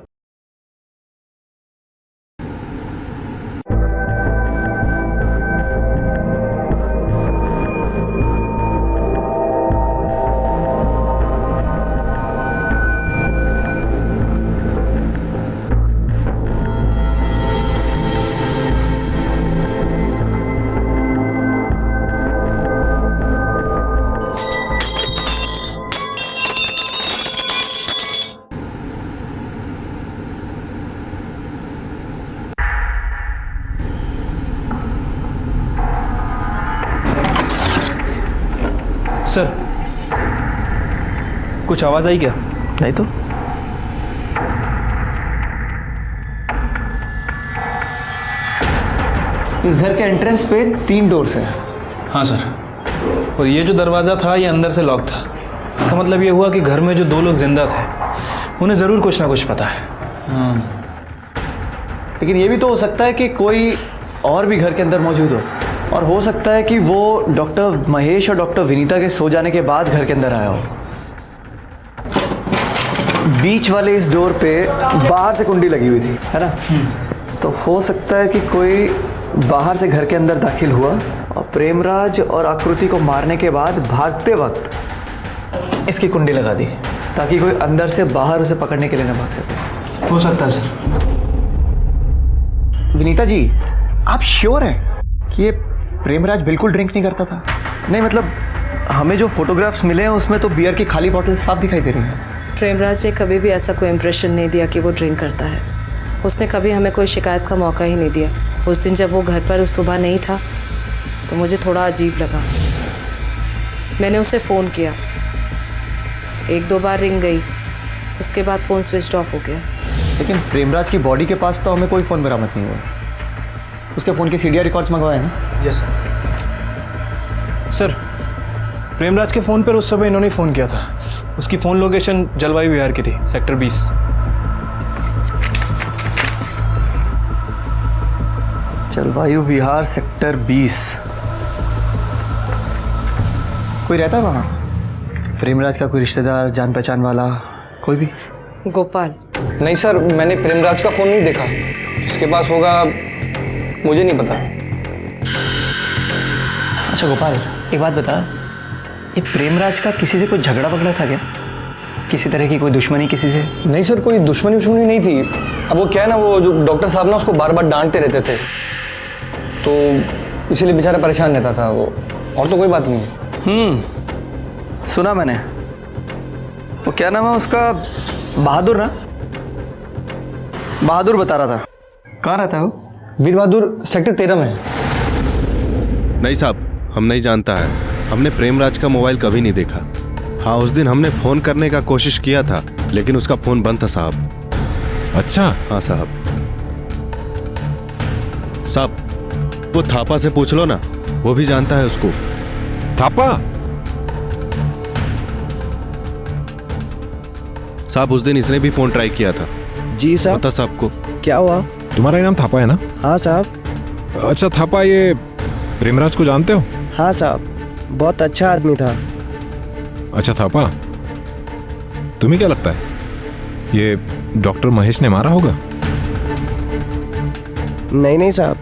Sir, कुछ आवाज आई क्या? नहीं तो। इस घर के एंट्रेंस पे 3 डोर्स हैं। हाँ सर। और ये जो दरवाज़ा था ये अंदर से लॉक था। इसका मतलब ये हुआ कि घर में जो 2 लोग जिंदा थे उन्हें ज़रूर कुछ ना कुछ पता है। लेकिन ये भी तो हो सकता है कि कोई और भी घर के अंदर मौजूद हो, और हो सकता है कि वो डॉक्टर महेश और डॉक्टर विनीता के सो जाने के बाद घर के अंदर आया हो। बीच वाले इस डोर पे बाहर से कुंडी लगी हुई थी, है ना? तो हो सकता है कि कोई बाहर से घर के अंदर दाखिल हुआ और प्रेमराज और आकृति को मारने के बाद भागते वक्त इसकी कुंडी लगा दी ताकि कोई अंदर से बाहर उसे पकड़ने के लिए ना भाग सके। हो सकता है सर। विनीता जी, आप श्योर हैं कि ये प्रेमराज बिल्कुल ड्रिंक नहीं करता था? नहीं मतलब हमें जो फोटोग्राफ्स मिले हैं उसमें तो बियर की खाली बॉटल साफ दिखाई दे रही हैं। प्रेमराज ने कभी भी ऐसा कोई इम्प्रेशन नहीं दिया कि वो ड्रिंक करता है। उसने कभी हमें कोई शिकायत का मौका ही नहीं दिया। उस दिन जब वो घर पर उस सुबह नहीं था तो मुझे थोड़ा अजीब लगा। मैंने उसे फ़ोन किया, 1-2 बार रिंग गई, उसके बाद फ़ोन स्विच ऑफ हो गया। लेकिन प्रेमराज की बॉडी के पास तो हमें कोई फ़ोन बरामद नहीं हुआ। उसके फ़ोन के सीडीआर रिकॉर्ड्स मंगवाए हैं ना? Yes sir. प्रेमराज के फ़ोन पर उस समय इन्होंने फ़ोन किया था। उसकी फ़ोन लोकेशन जलवायु विहार की थी, सेक्टर 20। जलवायु विहार सेक्टर 20। कोई रहता है वहाँ? प्रेमराज का कोई रिश्तेदार, जान पहचान वाला कोई भी? गोपाल? नहीं सर, मैंने प्रेमराज का फ़ोन नहीं देखा। किसके पास होगा मुझे नहीं पता। अच्छा गोपाल, एक बात बता, ये प्रेमराज का किसी से कोई झगड़ा वगड़ा था क्या? किसी तरह की कोई दुश्मनी किसी से? नहीं सर, कोई दुश्मनी नहीं थी। अब वो क्या है ना, वो जो डॉक्टर साहब ना उसको बार बार डांटते रहते थे, तो इसीलिए बेचारा परेशान रहता था वो, और तो कोई बात नहीं। सुना मैंने। वो क्या नाम है उसका? बहादुर ना? बहादुर बता रहा था। कहाँ रहता है वो? वीर बहादुर सेक्टर 13 में। नहीं साहब, हम नहीं जानता है। हमने प्रेमराज का मोबाइल कभी नहीं देखा। हाँ, उस दिन हमने फ़ोन करने का कोशिश किया था लेकिन उसका फ़ोन बंद था साहब। अच्छा? हाँ साहब। साहब, वो थापा से पूछ लो ना, वो भी जानता है उसको। थापा? साहब, उस दिन इसने भी फ़ोन ट्राई किया था। जी साहब। पता साहब को क्या हुआ? तुम्हारा नाम थापा है ना? हाँ साहब। अच्छा थापा, ये प्रेमराज को जानते हो? हाँ साहब, बहुत अच्छा आदमी था। अच्छा थापा, तुम्हें क्या लगता है ये डॉक्टर महेश ने मारा होगा? नहीं साहब,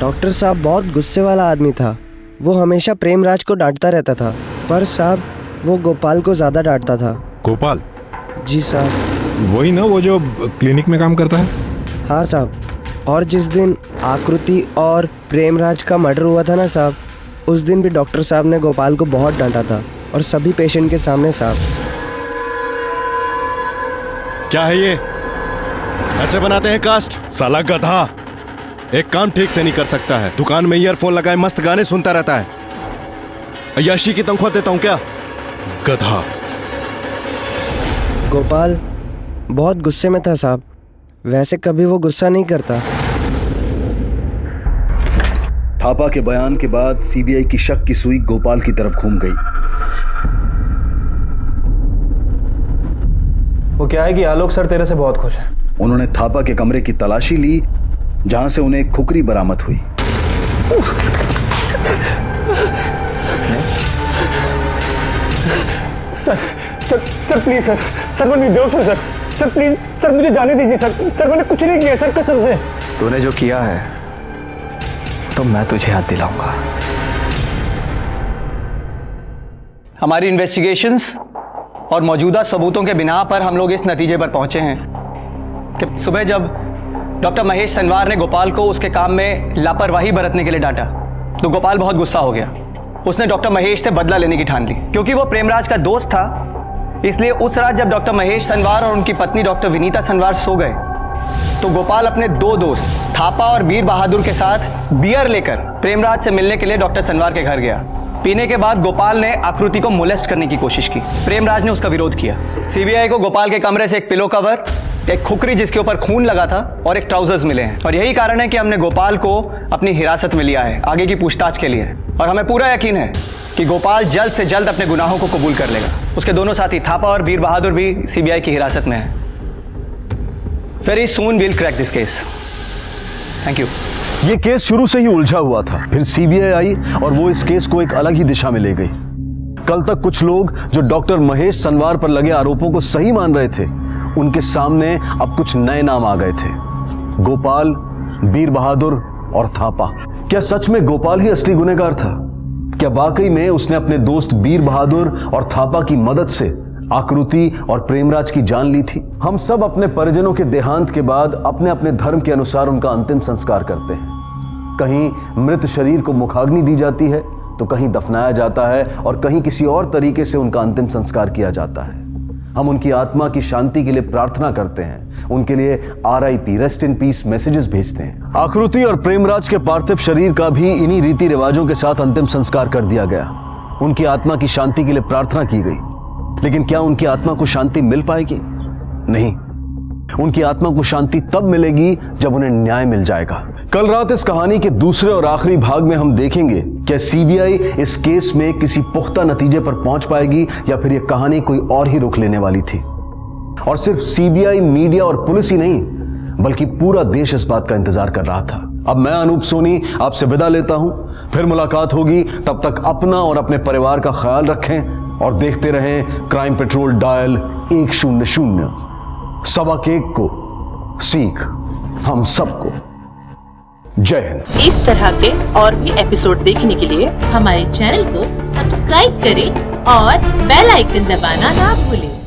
डॉक्टर साहब बहुत गुस्से वाला आदमी था। वो हमेशा प्रेमराज को डांटता रहता था, पर साहब वो गोपाल को ज़्यादा डांटता था। गोपाल? जी साहब। वही ना, वो जो क्लिनिक में काम करता है? हाँ साहब। और जिस दिन आकृति और प्रेमराज का मर्डर हुआ था ना साहब, उस दिन भी डॉक्टर साहब ने गोपाल को बहुत डांटा था, और सभी पेशेंट के सामने साहब। क्या है ये? ऐसे बनाते हैं कास्ट? साला गधा, एक काम ठीक से नहीं कर सकता है। दुकान में ईयरफोन लगाए मस्त गाने सुनता रहता है। अय्याशी की तनख्वाह देता हूं क्या? गधा। गोपाल बहुत गुस्से में था साहब, वैसे कभी वो गुस्सा नहीं करता। थापा के बयान के बाद सीबीआई की शक की सुई गोपाल की तरफ घूम गई। वो क्या है कि आलोक सर तेरे से बहुत खुश हैं। उन्होंने थापा के कमरे की तलाशी ली, जहां से उन्हें एक खुकरी बरामद हुई। Sir sir sir please sir मैं निर्दोष हूँ सर प्लीज सर मुझे जाने दीजिए सर मैंने कुछ नहीं किया सर कसम से। तूने जो किया है तो मैं तुझे याद दिलाऊंगा। हमारी इन्वेस्टिगेशंस और मौजूदा सबूतों के बिना पर हम लोग इस नतीजे पर पहुंचे हैं कि सुबह जब डॉक्टर महेश सनवार ने गोपाल को उसके काम में लापरवाही बरतने के लिए डांटा तो गोपाल बहुत गुस्सा हो गया। उसने डॉक्टर महेश से बदला लेने की ठान ली। क्योंकि वो प्रेमराज का दोस्त था, इसलिए उस रात जब डॉक्टर महेश सनवार और उनकी पत्नी डॉक्टर विनीता सनवार सो गए तो गोपाल अपने दो दोस्त थापा और वीर बहादुर के साथ बियर लेकर प्रेमराज से मिलने के लिए डॉक्टर सनवार के घर गया। पीने के बाद गोपाल ने आकृति को मोलेस्ट करने की कोशिश की। प्रेमराज ने उसका विरोध किया। सीबीआई को गोपाल के कमरे से एक पिलो कवर, एक खुकरी जिसके ऊपर खून लगा था और एक ट्राउजर्स मिले हैं और यही कारण है कि हमने गोपाल को अपनी हिरासत में लिया है आगे की पूछताछ के लिए। और हमें पूरा यकीन है कि गोपाल जल्द से जल्द अपने गुनाहों को कबूल कर लेगा। उसके दोनों साथी थापा और वीर बहादुर भी सीबीआई की हिरासत में हैं। Very soon will crack this case. Thank you. ये केस शुरू से ही उलझा हुआ था, फिर सीबीआई आई और वो इस केस को एक अलग ही दिशा में ले गई। कल तक कुछ लोग जो डॉक्टर महेश सनवार पर लगे आरोपों को सही मान रहे थे, उनके सामने अब कुछ नए नाम आ गए थे। गोपाल, वीर बहादुर और थापा। क्या सच में गोपाल ही असली गुनहगार था? क्या वाकई में उसने अपने दोस्त वीर बहादुर और थापा की मदद से आकृति और प्रेमराज की जान ली थी? हम सब अपने परिजनों के देहांत के बाद अपने अपने धर्म के अनुसार उनका अंतिम संस्कार करते हैं। कहीं मृत शरीर को मुखाग्नि दी जाती है तो कहीं दफनाया जाता है और कहीं किसी और तरीके से उनका अंतिम संस्कार किया जाता है। हम उनकी आत्मा की शांति के लिए प्रार्थना करते हैं, उनके लिए RIP rest in peace messages भेजते हैं। आकृति और प्रेमराज के पार्थिव शरीर का भी इन्हीं रीति रिवाजों के साथ अंतिम संस्कार कर दिया गया। उनकी आत्मा की शांति के लिए प्रार्थना की गई, लेकिन क्या उनकी आत्मा को शांति मिल पाएगी? नहीं, उनकी आत्मा को शांति तब मिलेगी जब उन्हें न्याय मिल जाएगा। कल रात इस कहानी के दूसरे और आखिरी भाग में हम देखेंगे क्या सीबीआई इस केस में किसी पुख्ता नतीजे पर पहुंच पाएगी या फिर यह कहानी कोई और ही रुख लेने वाली थी। और सिर्फ सीबीआई, मीडिया और पुलिस ही नहीं, बल्कि पूरा देश इस बात का इंतजार कर रहा था। अब मैं अनूप सोनी आपसे विदा लेता हूं, फिर मुलाकात होगी। तब तक अपना और अपने परिवार का ख्याल रखें और देखते रहें क्राइम पेट्रोल डायल 100। सबक एक को सीख हम सबको। जय हिंद। इस तरह के और भी एपिसोड देखने के लिए हमारे चैनल को सब्सक्राइब करें और बेल आइकन दबाना ना भूलें।